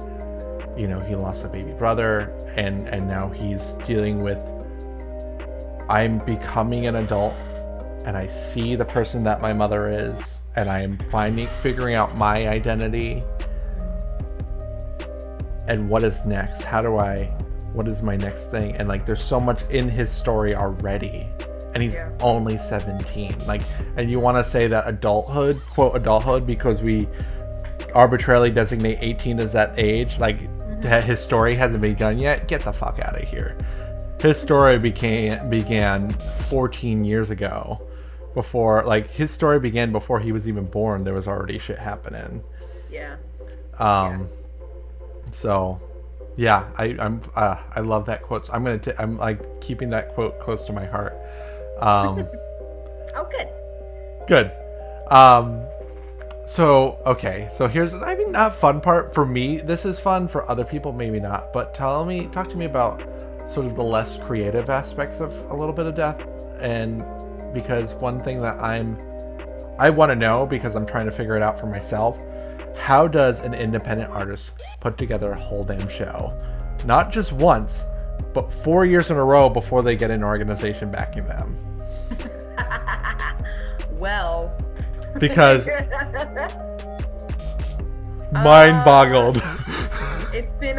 you know, he lost a baby brother, and now he's dealing with, I'm becoming an adult and I see the person that my mother is, and I am figuring out my identity, and what is next? What is my next thing? And like, there's so much in his story already, and he's only 17. Like, and you want to say that adulthood, quote adulthood, because we arbitrarily designate 18 as that age, like that his story hasn't begun yet. Get the fuck out of here. His story began 14 years ago. Before, like, his story began before he was even born. There was already shit happening. Yeah. So, yeah, I love that quote. So I'm like keeping that quote close to my heart. Oh, good. Good. So, okay. So here's, I mean, not fun part for me. This is fun for other people, maybe not. But talk to me about sort of the less creative aspects of a little bit of death. And because one thing that I want to know, because I'm trying to figure it out for myself, how does an independent artist put together a whole damn show? Not just once, but 4 years in a row before they get an organization backing them. Well, because mind boggled. It's been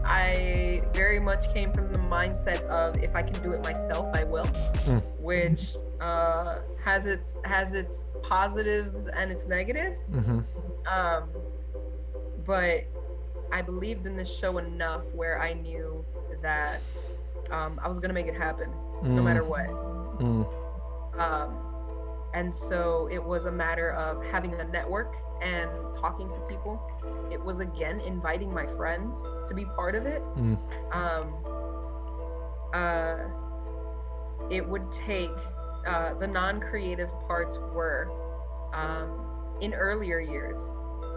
I very much came from the mindset of, if I can do it myself, I will, which has its positives and its negatives. But I believed in this show enough where I knew that I was gonna make it happen, no matter what. And so it was a matter of having a network and talking to people. It was, again, inviting my friends to be part of it. It would take, the non-creative parts were, in earlier years,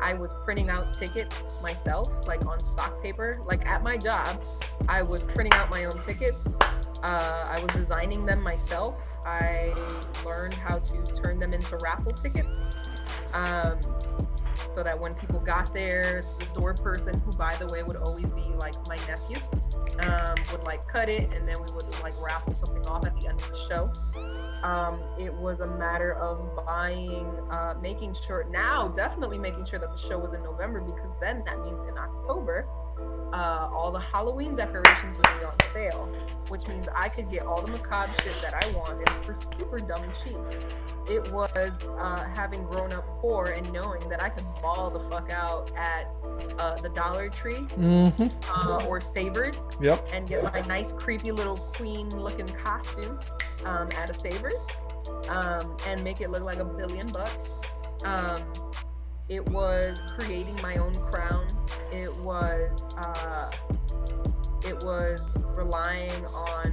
I was printing out tickets myself, like on stock paper. Like at my job, I was printing out my own tickets. I was designing them myself. I learned how to turn them into raffle tickets. So that when people got there, the door person, who by the way would always be like my nephew, would like cut it, and then we would like raffle something off at the end of the show. It was a matter of definitely making sure that the show was in November, because then that means in October all the Halloween decorations would be on sale, which means I could get all the macabre shit that I wanted for super dumb cheap. It was having grown up poor and knowing that I could ball the fuck out at the Dollar Tree or Savers, and get my nice creepy little queen looking costume at a Savers, and make it look like $1 billion. It was creating my own crown. It was relying on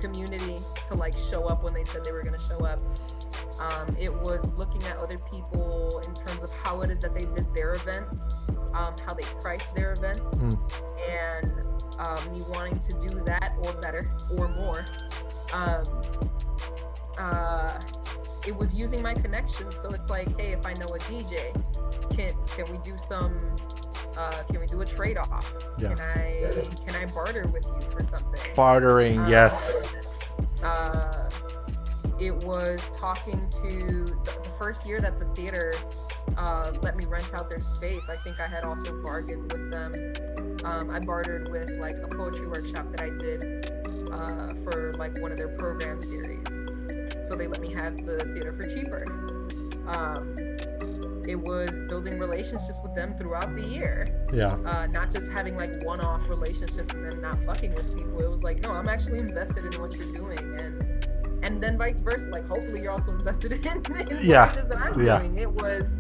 community to like show up when they said they were going to show up. It was looking at other people in terms of how it is that they did their events, how they priced their events, and me wanting to do that or better or more. It was using my connections, so it's like, hey, if I know a DJ, can we do some? Can we do a trade-off? Yeah. Can I barter with you for something? Bartering, yes. It was talking to the first year that the theater let me rent out their space. I think I had also bargained with them. I bartered with like a poetry workshop that I did for like one of their program series. So they let me have the theater for cheaper. It was building relationships with them throughout the year. Yeah. Not just having like one-off relationships and then not fucking with people. It was like, no, I'm actually invested in what you're doing, and then vice versa. Like, hopefully you're also invested in what it is that I'm doing. It was.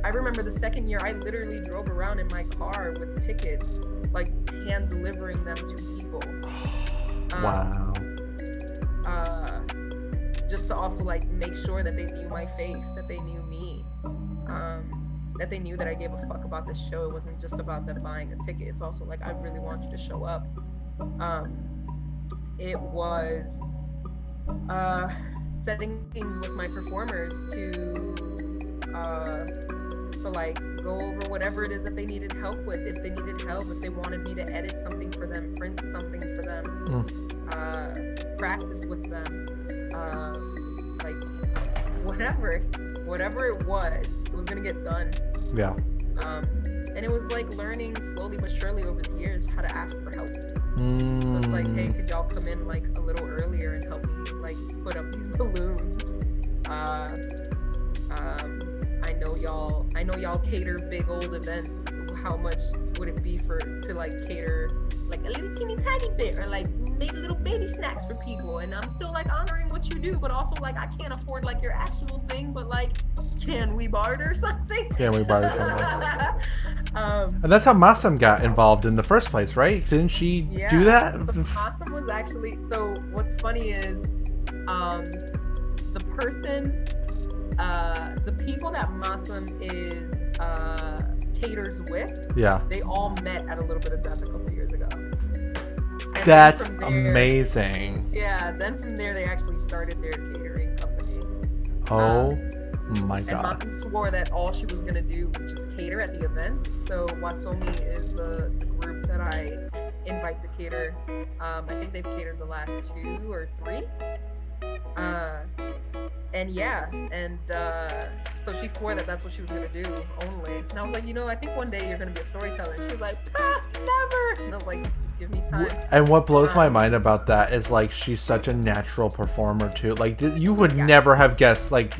I remember the second year, I literally drove around in my car with tickets, like hand delivering them to people. Wow. Just to also like make sure that they knew my face, that they knew me, that they knew that I gave a fuck about this show. It wasn't just about them buying a ticket. It's also like, I really want you to show up. It was setting things with my performers to like go over whatever it is that they needed help with. If they needed help, if they wanted me to edit something for them, print something for them, practice with them. Like whatever it was gonna get done. Yeah. And it was like learning slowly but surely over the years how to ask for help. So it's like, hey, could y'all come in like a little earlier and help me like put up these balloons? I know y'all cater big old events. How much would it be to like cater like a little teeny tiny bit, or like make little baby snacks for people? And I'm still like honoring what you do, but also like I can't afford like your actual thing, but like, can we barter something? And that's how Masam got involved in the first place, right? Didn't she do that? So Masam was actually, so what's funny is the people that Masam is caters with, they all met at a little bit of death a couple years ago. And that's amazing. Yeah, then from there they actually started their catering company. Oh my god. And Masam swore that all she was gonna do was just cater at the events. So Wasomi is the group that I invite to cater. I think they've catered the last 2 or 3. So she swore that that's what she was gonna do only. And I was like, I think one day you're gonna be a storyteller. And she was like, never. And I was like, just give me time. And what blows my mind about that is like she's such a natural performer too. Like you would never have guessed like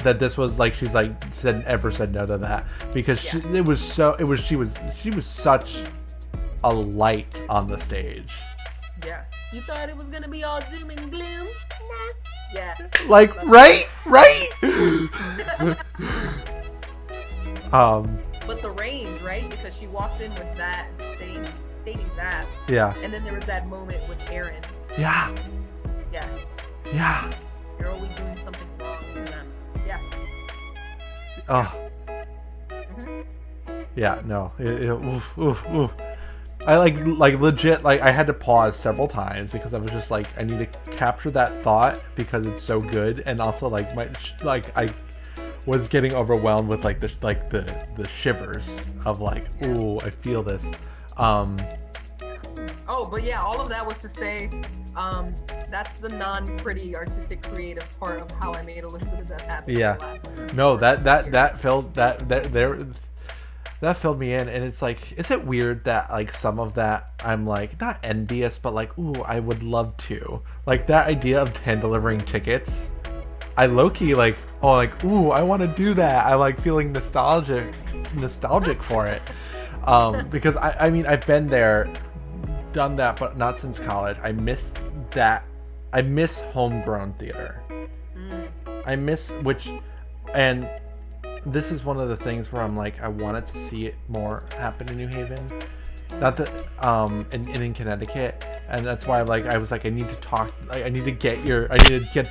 that this was like she's like ever said no to that, because she was such a light on the stage. Yeah. You thought it was gonna be all doom and gloom? Nah. Yeah. Like, right? But the range, right? Because she walked in with that, stating that. Yeah. And then there was that moment with Aaron. Yeah. Yeah. Yeah. You're always doing something wrong to them. Yeah. Oh. Mm-hmm. Yeah, no. Oof. I like legit, like I had to pause several times because I was just like, I need to capture that thought because it's so good, and also like I was getting overwhelmed with like the shivers of like, ooh, I feel this. Oh, but yeah, all of that was to say, that's the non-pretty artistic creative part of how I made Elizabeth of Death happen. Yeah. No, that felt that there. that filled me in. And it's like, is it weird that like some of that I'm like not envious, but like, ooh, I would love to, like that idea of hand delivering tickets. I low-key like, oh, like, ooh, I want to do that. I like feeling nostalgic for it. Because I mean, I've been there, done that, but not since college. I miss that. I miss homegrown theater. I miss, and this is one of the things where I'm like, I wanted to see it more happen in New Haven. Not that, and in Connecticut. And that's why like, I was like, I need to get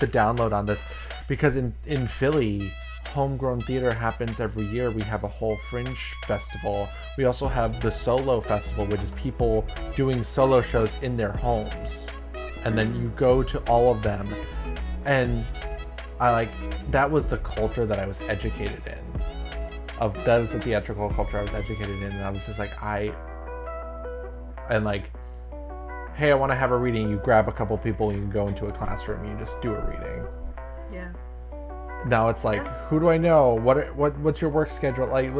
the download on this. Because in Philly, homegrown theater happens every year. We have a whole Fringe festival. We also have the Solo Festival, which is people doing solo shows in their homes. And then you go to all of them. And that was the culture that I was educated in. That was the theatrical culture I was educated in. And I was just like, hey, I want to have a reading. You grab a couple people and you go into a classroom and you just do a reading. Yeah. Now it's like, who do I know? What's your work schedule like?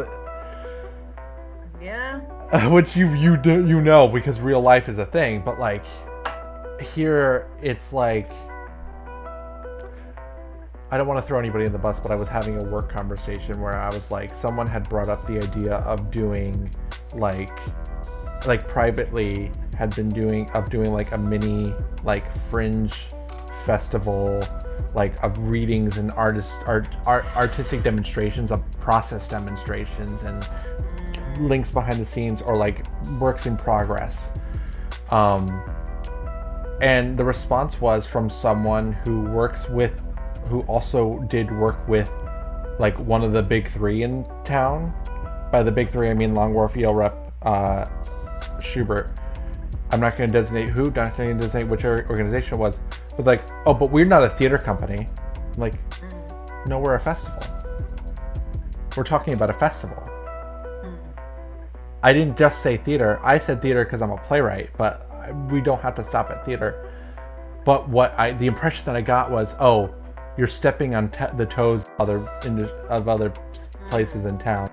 Yeah. Which you know, because real life is a thing. But like here, it's like, I don't want to throw anybody in the bus, but I was having a work conversation where I was like, someone had brought up the idea of doing like privately had been doing like a mini like Fringe festival, like of readings and artistic demonstrations, of process demonstrations and links behind the scenes, or like works in progress. And the response was from someone who also did work with like one of the big three in town. By the big three, I mean Long Wharf, Yale Rep, Schubert. I'm not going to designate who, not going to designate which organization it was, but like, oh, but we're not a theater company. I'm like, no, we're a festival. We're talking about a festival. I didn't just say theater. I said theater because I'm a playwright, but we don't have to stop at theater. But the impression that I got was, oh, you're stepping on the toes of other places in town.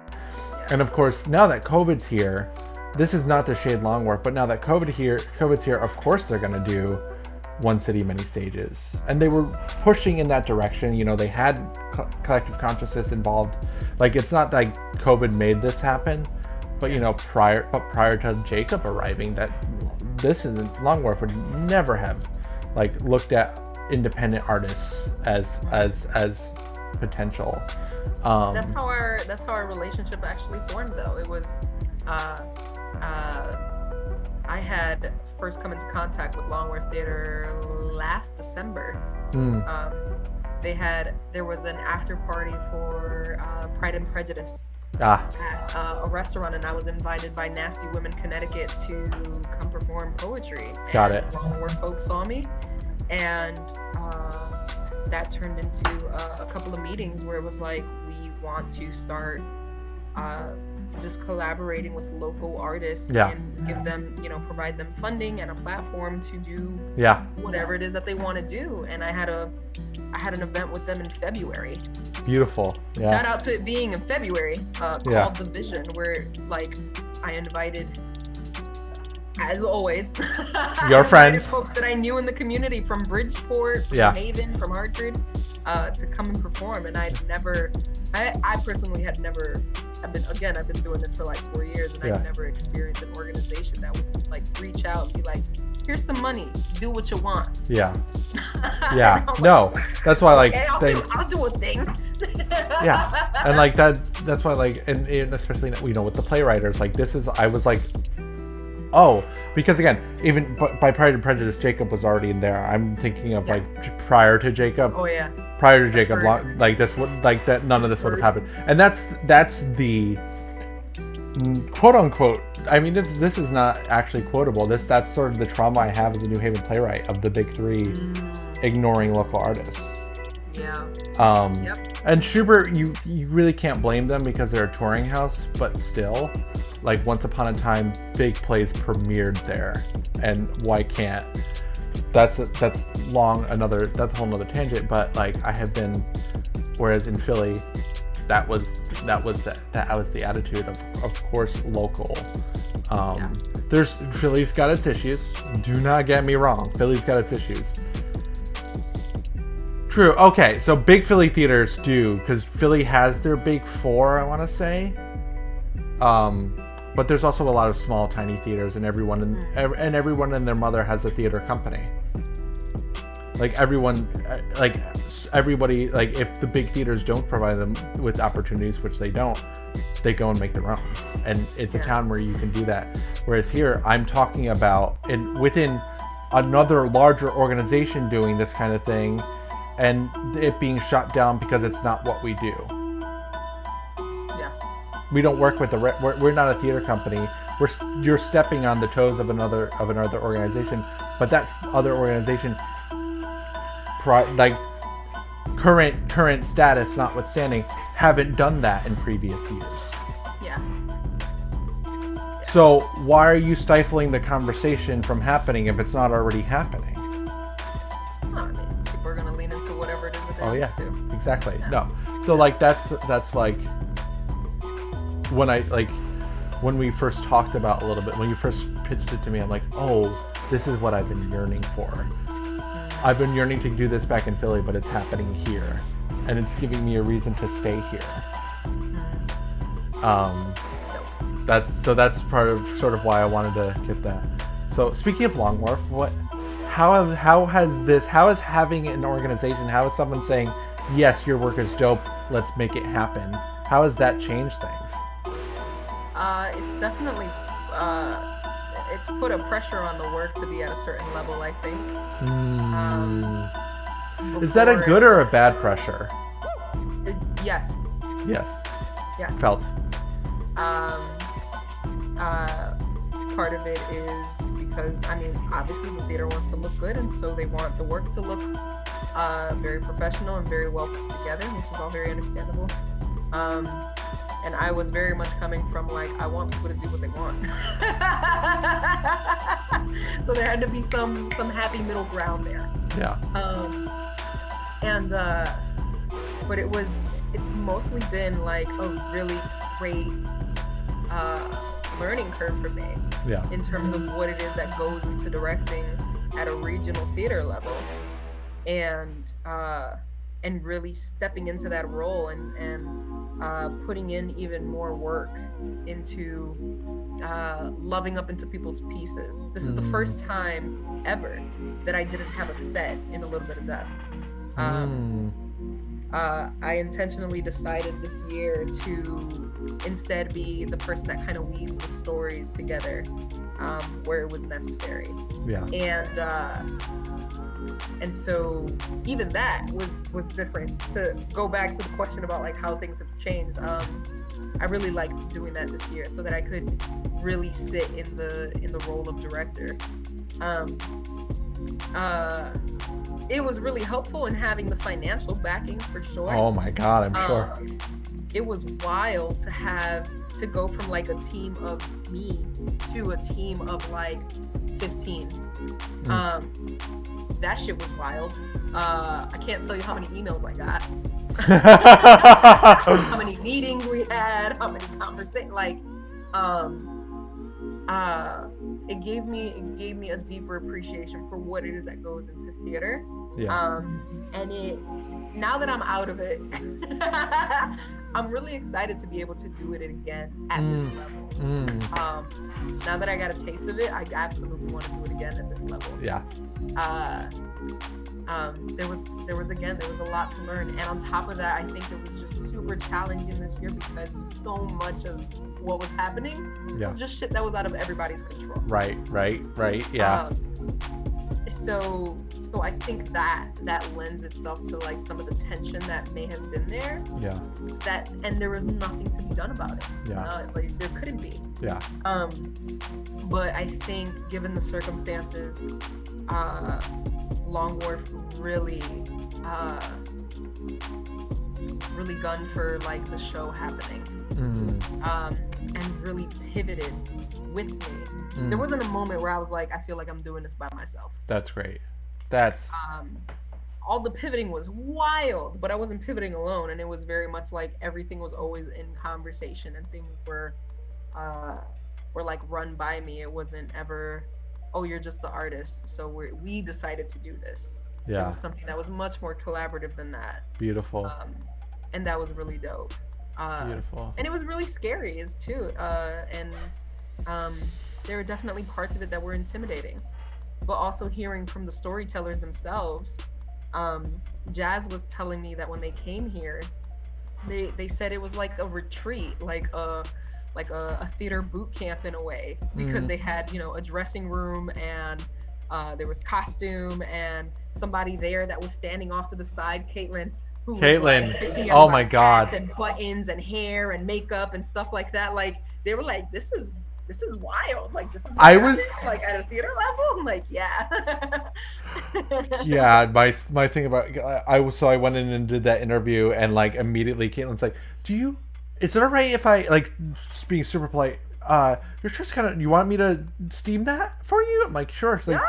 And of course, now that COVID's here, this is not to shade Long Wharf, but now that COVID's here, of course they're going to do One City, Many Stages. And they were pushing in that direction. You know, they had collective consciousness involved. Like, it's not like COVID made this happen, but you know, prior to Jacob arriving, that this isn't, Long Wharf would never have like looked at independent artists as potential. That's how our relationship actually formed, though. It was I had first come into contact with Long Wharf Theater last December. There was an after party for Pride and Prejudice at a restaurant, and I was invited by Nasty Women Connecticut to come perform poetry. Got it. Long Wharf folks saw me, and that turned into a couple of meetings where it was like, we want to start just collaborating with local artists and give them, provide them funding and a platform to do whatever it is that they want to do. And I had an event with them in February. Beautiful. Yeah. Shout out to it being in February, called The Vision, where like I invited, as always, your friends, folks that I knew in the community from Bridgeport, from Haven, from Hartford, to come and perform. And I personally had never. I've been doing this for like 4 years, and I've never experienced an organization that would like reach out and be like, "Here's some money, do what you want." Yeah. Yeah. No, that's why like I'll do a thing. Yeah, and like that's why like, and especially with the playwriters, like I was like, oh, because again, even by Pride and Prejudice, Jacob was already in there. I'm thinking of like prior to Jacob. Oh yeah. Prior to Jacob, like this would that none of this would have happened, and that's the quote unquote. I mean, this is not actually quotable. That's sort of the trauma I have as a New Haven playwright of the big three ignoring local artists. Yeah. And Schubert, you really can't blame them because they're a touring house, but still, like Once Upon a Time, big plays premiered there, and why can't? That's a whole nother tangent. But like I have been, whereas in Philly, that was the attitude of course local. Philly's got its issues. Do not get me wrong. Philly's got its issues. True. Okay, so big Philly theaters do, because Philly has their big four, I want to say. But there's also a lot of small, tiny theaters, and everyone and their mother has a theater company. Like everybody, like if the big theaters don't provide them with opportunities, which they don't, they go and make their own. And it's a town where you can do that. Whereas here, I'm talking about within another larger organization doing this kind of thing, and it being shut down because it's not what we do. Yeah. We don't work with we're not a theater company. You're stepping on the toes of another organization, but that other organization, like current status notwithstanding, haven't done that in previous years. Yeah. So why are you stifling the conversation from happening if it's not already happening? I mean, people are gonna lean into whatever it is that they're used to. Exactly. Yeah. No. So like that's like when we first talked about a little bit, when you first pitched it to me, I'm like, oh, this is what I've been yearning for. I've been yearning to do this back in Philly, but it's happening here, and it's giving me a reason to stay here. That's part of sort of why I wanted to get that. So speaking of Long Wharf, how is having an organization, how is someone saying, yes, your work is dope, let's make it happen, how has that changed things? It's definitely it's put a pressure on the work to be at a certain level, I think. Is that a good or a bad pressure? Yes. Yes. Felt. Part of it is because, I mean, obviously the theater wants to look good, and so they want the work to look very professional and very well put together, which is all very understandable. And I was very much coming from, like, I want people to do what they want. So there had to be some happy middle ground there. Yeah. But it's mostly been like a really great learning curve for me. Yeah. In terms of what it is that goes into directing at a regional theater level, and really stepping into that role and putting in even more work into loving up into people's pieces. This is the first time ever that I didn't have a set in A Little Bit of Death. I intentionally decided this year to instead be the person that kind of weaves the stories together where it was necessary. Yeah. And so even that was different. To go back to the question about like how things have changed, I really liked doing that this year so that I could really sit in the role of director. It was really helpful in having the financial backing for sure. Oh my God, I'm sure. It was wild to go from like a team of me to a team of like 15. That shit was wild. I can't tell you how many emails I got. How many meetings we had, how many conversations, like, it gave me a deeper appreciation for what it is that goes into theater. Yeah. And now that I'm out of it, I'm really excited to be able to do it again at this level. Now that I got a taste of it, I absolutely want to do it again at this level. Yeah. There was a lot to learn, and on top of that, I think it was just super challenging this year because so much of what was happening was just shit that was out of everybody's control. Right. Yeah. So I think that lends itself to like some of the tension that may have been there. Yeah. And there was nothing to be done about it. Yeah. Like there couldn't be. Yeah. But I think given the circumstances, Long Wharf really gunned for like the show happening. And really pivoted with me. There wasn't a moment where I was like, I feel like I'm doing this by myself. That's great. That's all the pivoting was wild, but I wasn't pivoting alone, and it was very much like everything was always in conversation, and things were like run by me. It wasn't ever, oh, you're just the artist, so we decided to do this. Yeah. It was something that was much more collaborative than that. Beautiful. And that was really dope. Beautiful. And it was really scary too. And there were definitely parts of it that were intimidating. But also hearing from the storytellers themselves, Jazz was telling me that when they came here, they said it was like a retreat, like a theater boot camp in a way, because they had, you know, a dressing room, and there was costume, and somebody there that was standing off to the side, Caitlin, who was like, fixing oh my god, and buttons and hair and makeup and stuff like that. Like, they were like, this is wild. Like, this is I was like at a theater level. I'm like, yeah. Yeah, my thing about I went in and did that interview, and like immediately Caitlin's like, is it alright if I, like, just being super polite, you're just kind of, you want me to steam that for you? I'm like, sure. Like,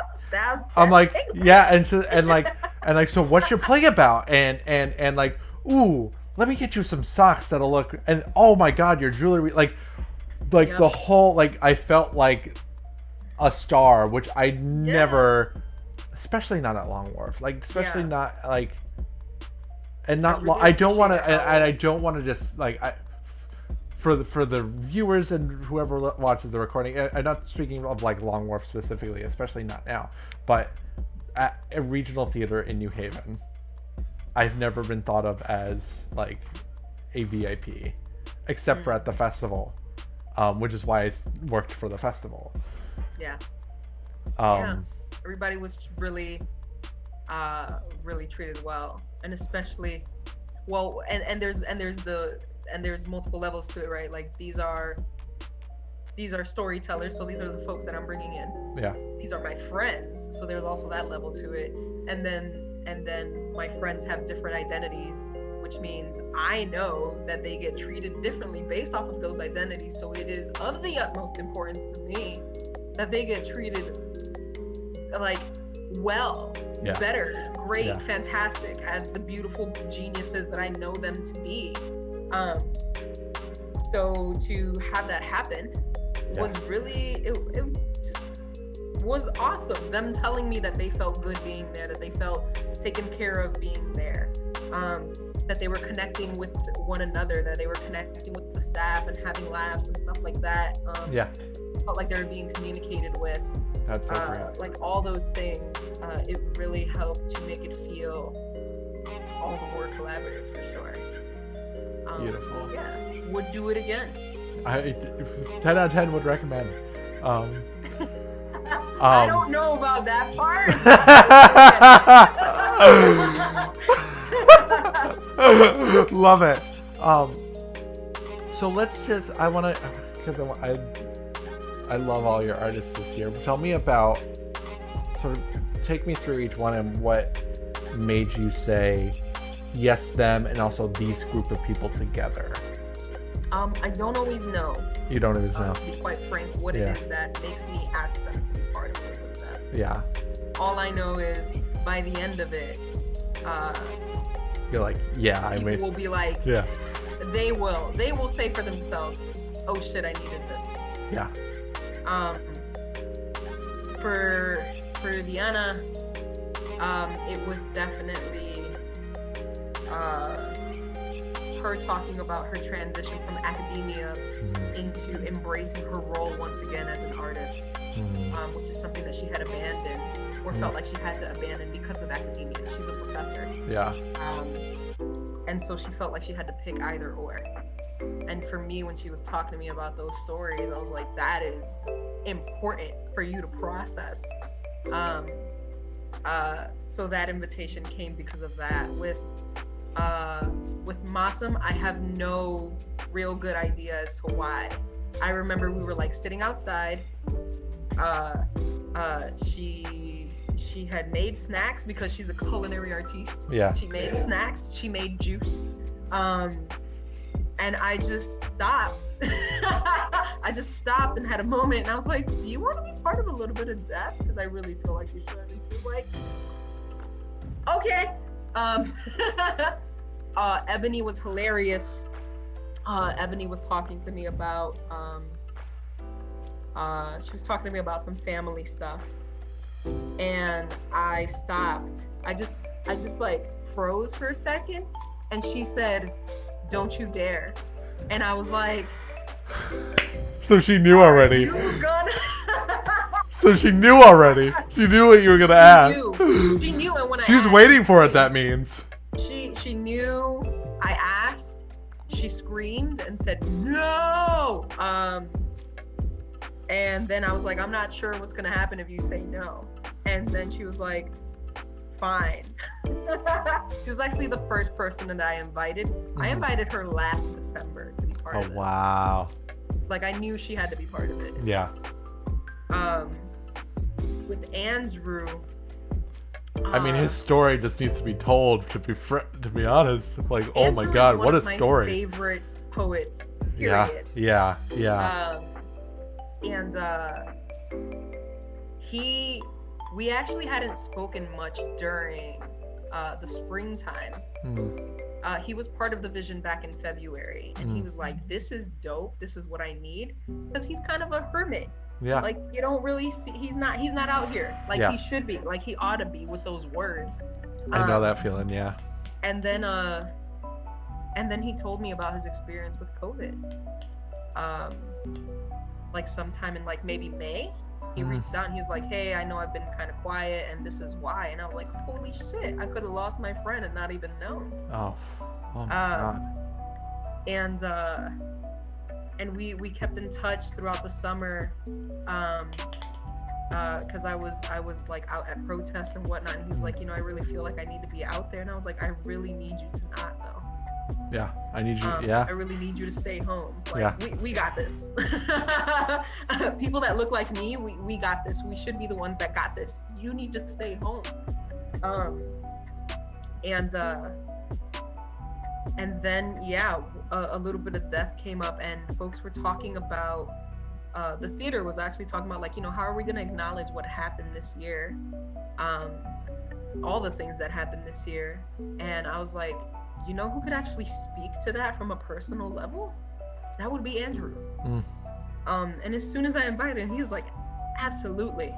I'm like, yeah, and so what's your play about? And like, ooh, let me get you some socks that'll look, and oh my god, your jewelry, like the whole, like, I felt like a star, which I never, especially not at Long Wharf, like, especially not like, and not really I don't want to, and I don't want to just like, for the viewers and whoever watches the recording, I'm not speaking of like Long Wharf specifically, especially not now, but at a regional theater in New Haven, I've never been thought of as like a VIP, except for at the festival, which is why I worked for the festival. Yeah. Everybody was really treated well, and especially, well, and there's multiple levels to it, right? Like, these are storytellers, so these are the folks that I'm bringing in. Yeah. These are my friends, so there's also that level to it. And then my friends have different identities, which means I know that they get treated differently based off of those identities. So it is of the utmost importance to me that they get treated like well, better, great, fantastic, as the beautiful geniuses that I know them to be. So to have that happen was really, it just was awesome. Them telling me that they felt good being there, that they felt taken care of being there, that they were connecting with one another, that they were connecting with the staff and having laughs and stuff like that. Felt like they were being communicated with. That's so great. Like, all those things, it really helped to make it feel all the more collaborative, for sure. Beautiful. Yeah, would do it again. 10 out of 10 would recommend. I don't know about that part. Love it. So let's just, I love all your artists this year. Tell me about, sort of, take me through each one and what made you say yes, them, and also these group of people together. I don't always know. You don't always know. To be quite frank, what it is that makes me ask them to be part of it with that. Yeah. All I know is by the end of it, you're like, yeah, I made. Will be like, yeah. They will say for themselves, oh shit, I needed this. Yeah. For Diana, it was definitely her talking about her transition from academia into embracing her role once again as an artist, which is something that she had abandoned, or felt like she had to abandon because of academia. She's a professor. Yeah. And so she felt like she had to pick either or. And for me, when she was talking to me about those stories, I was like, that is important for you to process. So that invitation came because of that. With Masum, I have no real good idea as to why. I remember we were like sitting outside. She had made snacks because she's a culinary artiste. Yeah. She made snacks. She made juice. And I just stopped. I just stopped and had a moment, and I was like, do you want to be part of a little bit of death? Because I really feel like you should. And she was like, okay. Um, Ebony was hilarious. Ebony was talking to me about she was talking to me about some family stuff, and I stopped. I just like froze for a second, and she said, "Don't you dare!" And I was like, So she knew already. "You gonna?" So she knew already. She knew what you were gonna ask. She knew, and when she was waiting for it. That means she knew. I asked. She screamed and said no. And then I was like, I'm not sure what's gonna happen if you say no. And then she was like, fine. She was actually the first person that I invited. Mm-hmm. I invited her last December to be part of it. Oh wow. Like I knew she had to be part of it. Yeah. With Andrew. I mean, his story just needs to be told. To be honest, like, Andrew oh my God, what a story! My favorite poets. Period. Yeah. And we actually hadn't spoken much during the springtime. Mm. He was part of the vision back in February, and he was like, "This is dope. This is what I need," because he's kind of a hermit. Yeah. Like you don't really see. He's not out here like he should be. Like he ought to be with those words. I know that feeling. Yeah. And then he told me about his experience with COVID. Like sometime in like maybe May, he reached out and he's like, "Hey, I know I've been kind of quiet, and this is why." And I was like, "Holy shit! I could have lost my friend and not even known." Oh my God. And we kept in touch throughout the summer, because I was like out at protests and whatnot, and he was like, I really feel like I need to be out there, and I was like, I really need you to not though. Yeah, I need you. I really need you to stay home. Like, we got this. People that look like me, we got this. We should be the ones that got this. You need to stay home. And then a little bit of death came up, and folks were talking about the theater was actually talking about like, how are we going to acknowledge what happened this year, all the things that happened this year. And I was like, who could actually speak to that from a personal level? That would be Andrew. And as soon as I invited him, he's like, absolutely,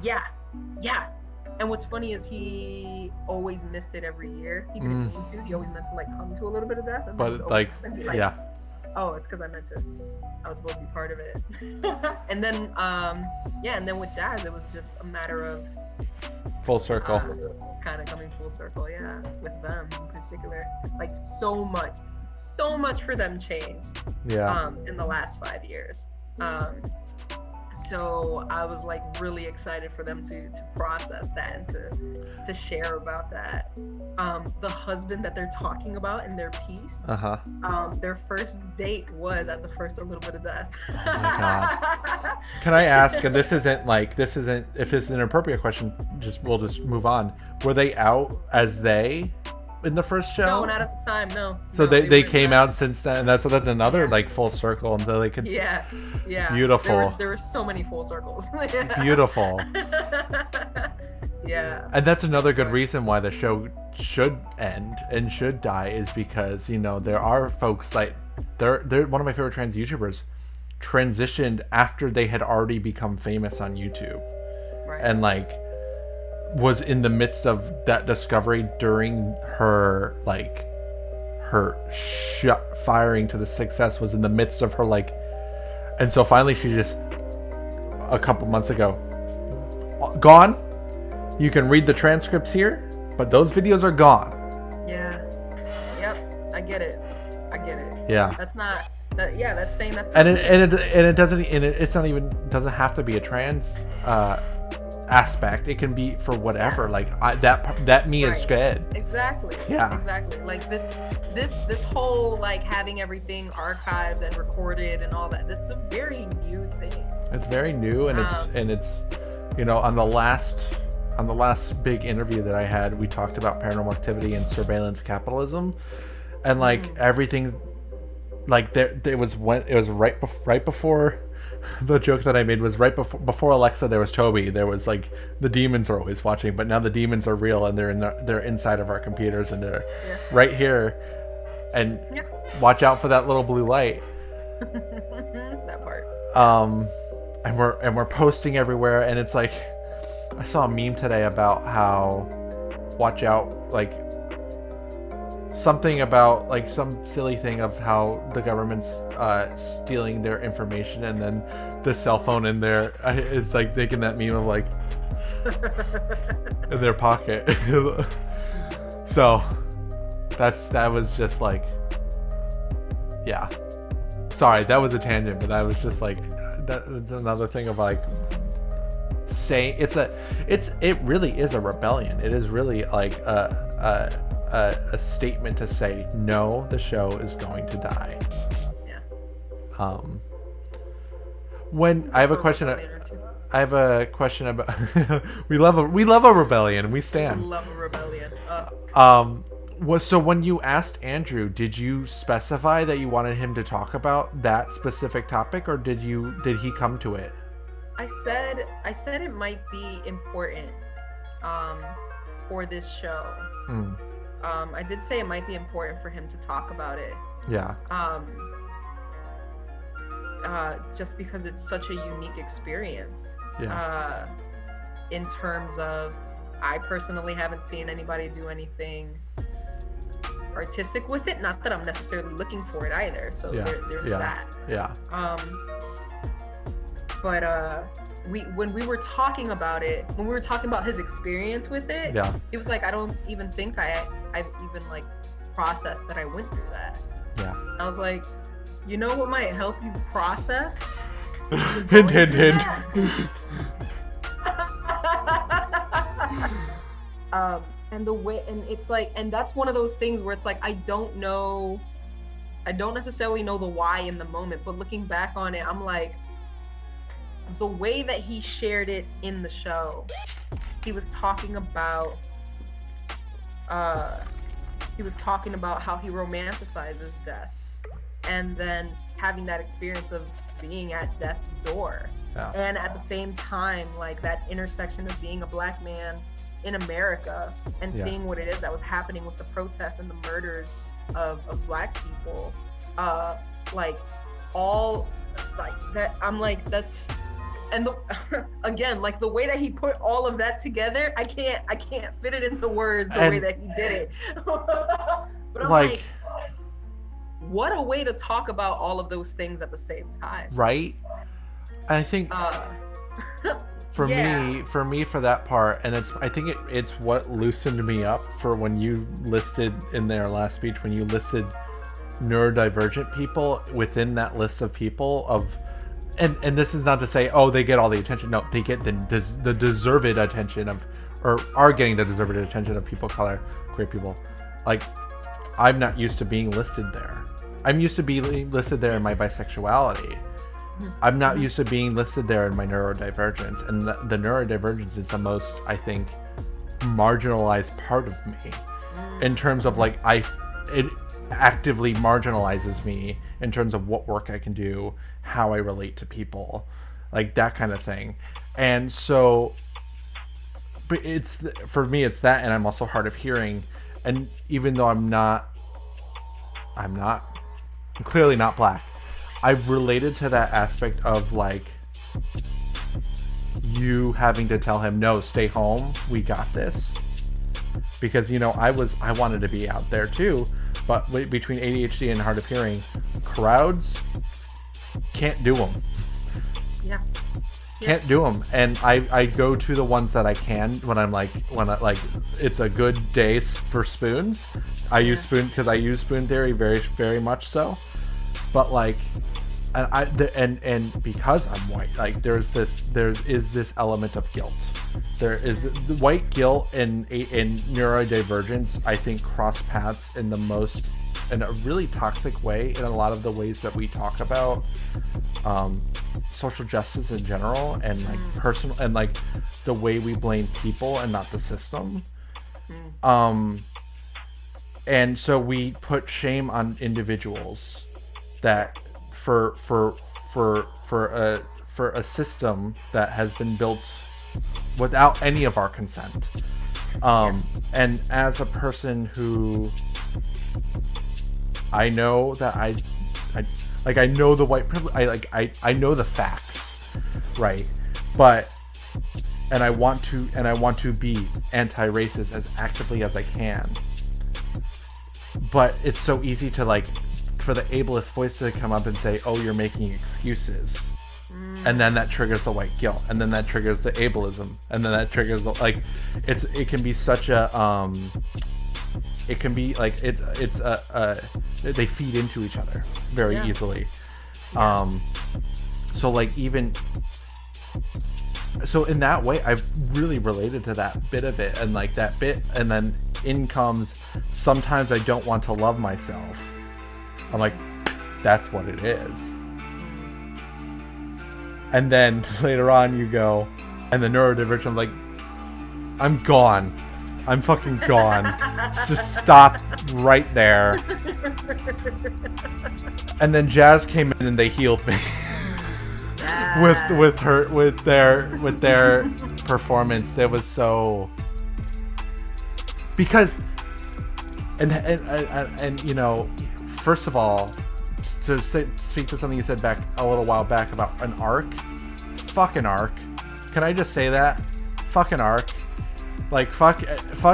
yeah. And what's funny is he always missed it every year. He didn't mean to. He always meant to like come to a little bit of death. But oh, it's because I meant to. I was supposed to be part of it. And then, and then with Jazz, it was just a matter of full circle. Kind of coming full circle, with them in particular. Like so much for them changed. In the last 5 years. So I was like really excited for them to process that and to share about that. The husband that they're talking about in their piece, their first date was at the first A Little Bit of Death. Oh my God. Can I ask, and if this is an appropriate question, we'll just move on. Were they out as they in the first show? No, not at the time. No. So they came out since then, and that's another like full circle, and they could. Yeah. Beautiful. There were so many full circles. Beautiful. Yeah. And that's another good reason why the show should end and should die, is because there are folks like they're one of my favorite trans YouTubers transitioned after they had already become famous on YouTube, right. And like was in the midst of that discovery during her firing to the success, was in the midst of her and so finally she just a couple months ago gone. You can read the transcripts here, but those videos are gone. Yeah. Yep. I get it. Yeah. That's not. That's saying that's. And it doesn't have to be a trans aspect. It can be for whatever. That me is good. Exactly. Yeah. Exactly. Like this whole having everything archived and recorded and all that. That's a very new thing. It's very new, and it's on the last big interview that I had, we talked about paranormal activity and surveillance capitalism, and everything, it was right before the joke that I made was right before Alexa there was Toby. There was like the demons are always watching, but now the demons are real and they're inside of our computers and they're right here. And watch out for that little blue light. That part. And we're posting everywhere, and it's like I saw a meme today about how watch out, like something about like some silly thing of how the government's stealing their information, and then the cell phone in there is like making that meme of like in their pocket. So that was just like, yeah. Sorry, that was a tangent, but that was just like that's another thing of like saying it really is a rebellion. It is really like a statement to say no, the show is going to die. Yeah. When I have a question about we love a rebellion. We stand. We love a rebellion. So when you asked Andrew, did you specify that you wanted him to talk about that specific topic, or did he come to it? I said it might be important for this show. I did say it might be important for him to talk about it. Yeah. Just because it's such a unique experience. Yeah. In terms of, I personally haven't seen anybody do anything artistic with it. Not that I'm necessarily looking for it either. So there's that. Yeah. But when we were talking about it, when we were talking about his experience with it, he was like, I don't even think I've even like processed that I went through that. Yeah. I was like, you know what might help you process? Hint, hint, hint. And the way, and it's like, and that's one of those things where it's like, I don't necessarily know the why in the moment, but looking back on it, I'm like, the way that he shared it in the show, he was talking about how he romanticizes death, and then having that experience of being at death's door, and at the same time, like that intersection of being a Black man in America and seeing what it is that was happening with the protests and the murders of Black people, like all like that. I'm like, that's, and again, like the way that he put all of that together, I can't fit it into words the way that he did it. But I'm like, what a way to talk about all of those things at the same time, right? I think for me for that part, and I think it's what loosened me up for when you listed in their last speech, when you listed neurodivergent people within that list of people of, and this is not to say, oh, they get all the attention. No, they get the deserved attention of, or are getting the deserved attention of people of color, queer people. Like, I'm not used to being listed there. I'm used to being listed there in my bisexuality. I'm not used to being listed there in my neurodivergence, and the neurodivergence is the most, I think, marginalized part of me in terms of like it actively marginalizes me in terms of what work I can do, how I relate to people, like that kind of thing. And so, but for me it's that, and I'm also hard of hearing, and even though I'm clearly not Black, I've related to that aspect of like you having to tell him, no, stay home, we got this, because I wanted to be out there too, but between ADHD and hard of hearing, crowds can't do them. Can't do them, and I go to the ones that I can when it's a good day for spoons. I use spoon because I use spoon theory very, very much so, but like, and because I'm white, like there is this element of guilt. There is the white guilt and neurodivergence, I think, cross paths in a really toxic way in a lot of the ways that we talk about social justice in general, and like personal, and like the way we blame people and not the system. And so we put shame on individuals that for for a system that has been built without any of our consent. And as a person who I know that I know the white privilege, I know the facts, right? But and I want to be anti-racist as actively as I can. But it's so easy to like for the ableist voice to come up and say, "Oh, you're making excuses." And then that triggers the white guilt, and then that triggers the ableism, and then that triggers the like. It can be such a it can be like it's they feed into each other very easily. So like even so in that way, I've really related to that bit of it, and like that bit, and then in comes sometimes I don't want to love myself. I'm like, that's what it is. And then later on you go, and the neurodivergent, I'm like, I'm gone. I'm fucking gone. Just stop right there. And then Jazz came in and they healed me. with their performance. That was so, because and you know, first of all, to speak to something you said back a little while back about an arc, fucking arc. Can I just say that? Fucking arc. Like fuck.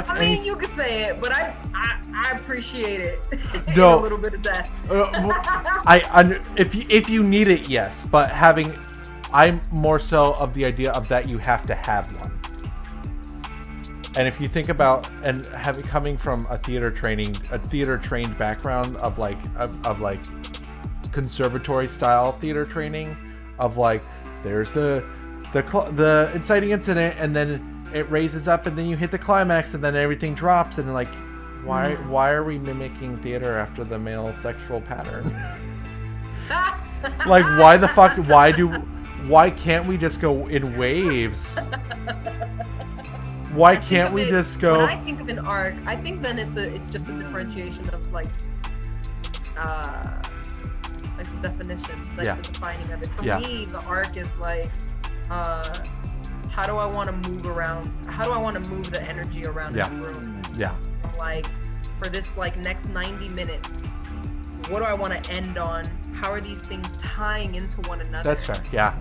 I mean, you can say it, but I appreciate it. No, a little bit of that. If you need it, yes. But I'm more so of the idea of that you have to have one. And if you think about coming from a theater trained background of like conservatory style theater training, of like there's the inciting incident, and then it raises up, and then you hit the climax, and then everything drops, and like why are we mimicking theater after the male sexual pattern? Like why the fuck why can't we just go in waves? Why can't we just go? When I think of an arc, I think then it's just a differentiation of like the definition, like the defining of it. For me, the arc is like how do I want to move around? How do I want to move the energy around the room? Yeah. Like for this like next 90 minutes, what do I want to end on? How are these things tying into one another? That's fair. Yeah.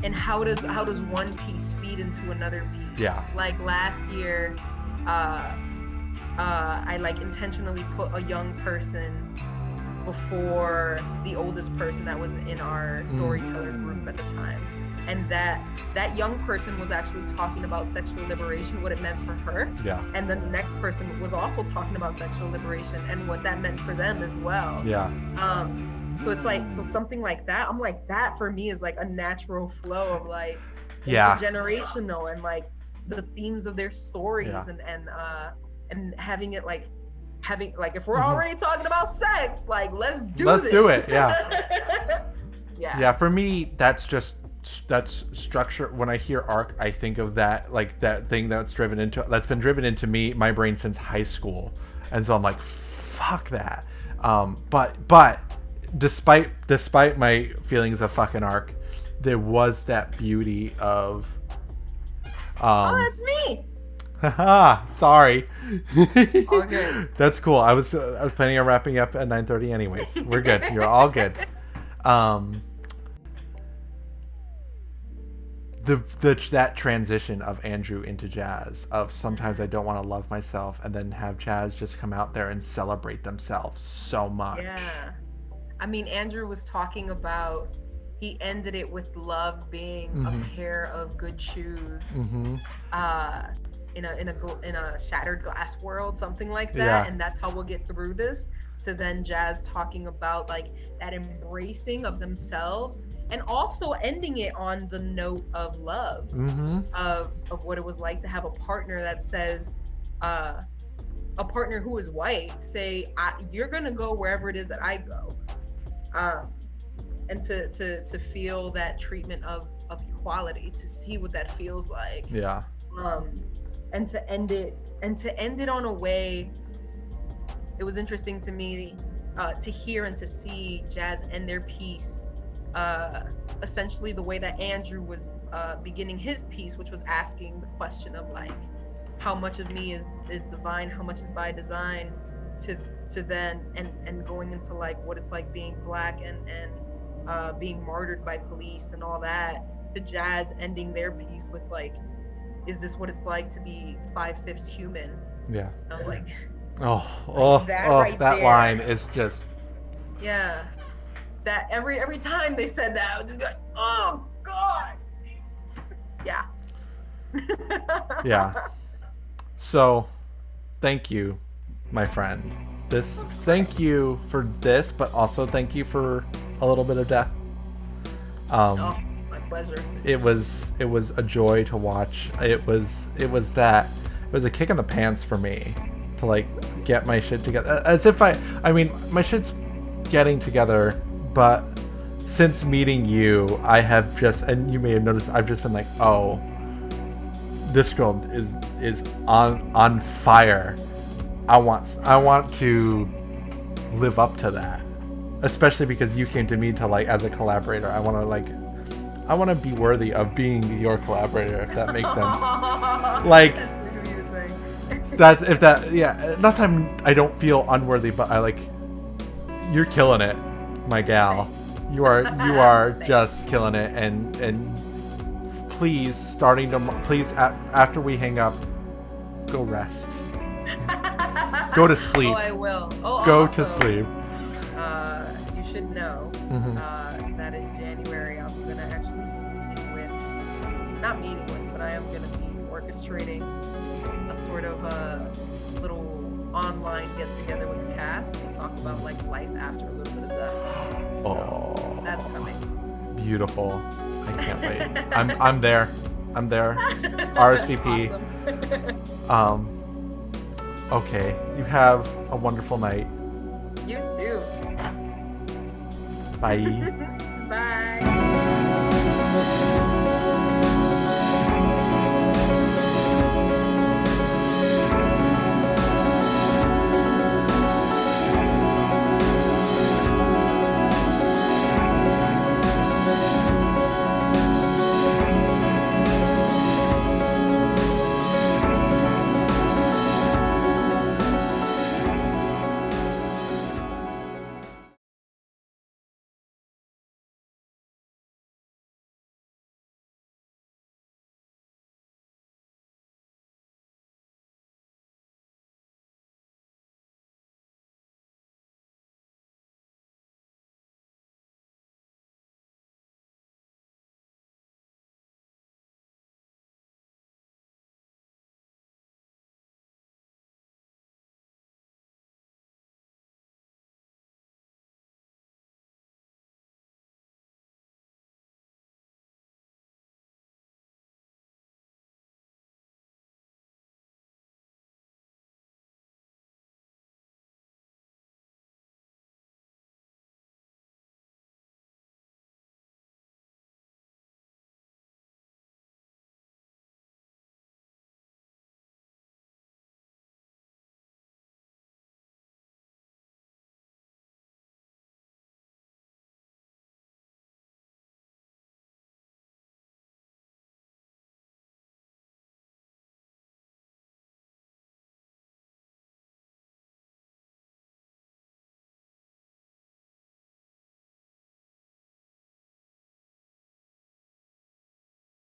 And how does one piece feed into another piece? Yeah. Like last year, I like intentionally put a young person before the oldest person that was in our storyteller group at the time, and that young person was actually talking about sexual liberation, what it meant for her. Yeah. And then the next person was also talking about sexual liberation and what that meant for them as well. Yeah. So it's like, so something like that, I'm like, that for me is like a natural flow of like intergenerational and like the themes of their stories and having it like if we're already talking about sex, like let's do it. Yeah. Yeah, for me that's structure. When I hear arc, I think of that, like that thing that's been driven into my brain since high school, and so I'm like, fuck that. But despite my feelings of fucking arc, there was that beauty of oh, that's me. Haha, sorry. Okay. That's cool. I was planning on wrapping up at 9:30 anyways. We're good. You're all good. That transition of Andrew into Jazz, of sometimes I don't want to love myself, and then have Jazz just come out there and celebrate themselves so much. Yeah. I mean, Andrew was talking about, he ended it with love being a pair of good shoes. In a shattered glass world, something like that, and that's how we'll get through this. To then Jazz talking about like that embracing of themselves, and also ending it on the note of love, of what it was like to have a partner that says, a partner who is white, say, you're gonna go wherever it is that I go, and to feel that treatment of equality, to see what that feels like. Yeah. And to end it on a way, it was interesting to me to hear and to see Jazz end their piece, essentially the way that Andrew was beginning his piece, which was asking the question of like, how much of me is divine, how much is by design, to then and going into like what it's like being Black and being martyred by police and all that, to Jazz ending their piece with like, is this what it's like to be 5/5 human? Yeah. I was like, that line is just. Yeah. That every time they said that, I was just like, oh God. Yeah. Yeah. So, thank you, my friend. Thank you for this, but also thank you for a little bit of death. Oh, my pleasure. It was a joy to watch. It was a kick in the pants for me to like get my shit together. As if I mean, my shit's getting together, but since meeting you, I have just, and you may have noticed, I've just been like, oh, this girl is on fire. I want to live up to that, especially because you came to me to like as a collaborator. I want to be worthy of being your collaborator, if that makes sense. Like not that I don't feel unworthy, but I like, you're killing it, my gal. You are just killing it, and please, after we hang up, go rest. Go to sleep. Oh, I will. Oh, go also, to sleep. You should know that in January I'm gonna actually but I am gonna be orchestrating a sort of little online get together with the cast to talk about like life after a little bit of death. So that's coming. Beautiful. I can't wait. I'm there. RSVP. Awesome. Okay. You have a wonderful night. You too. Bye. Bye.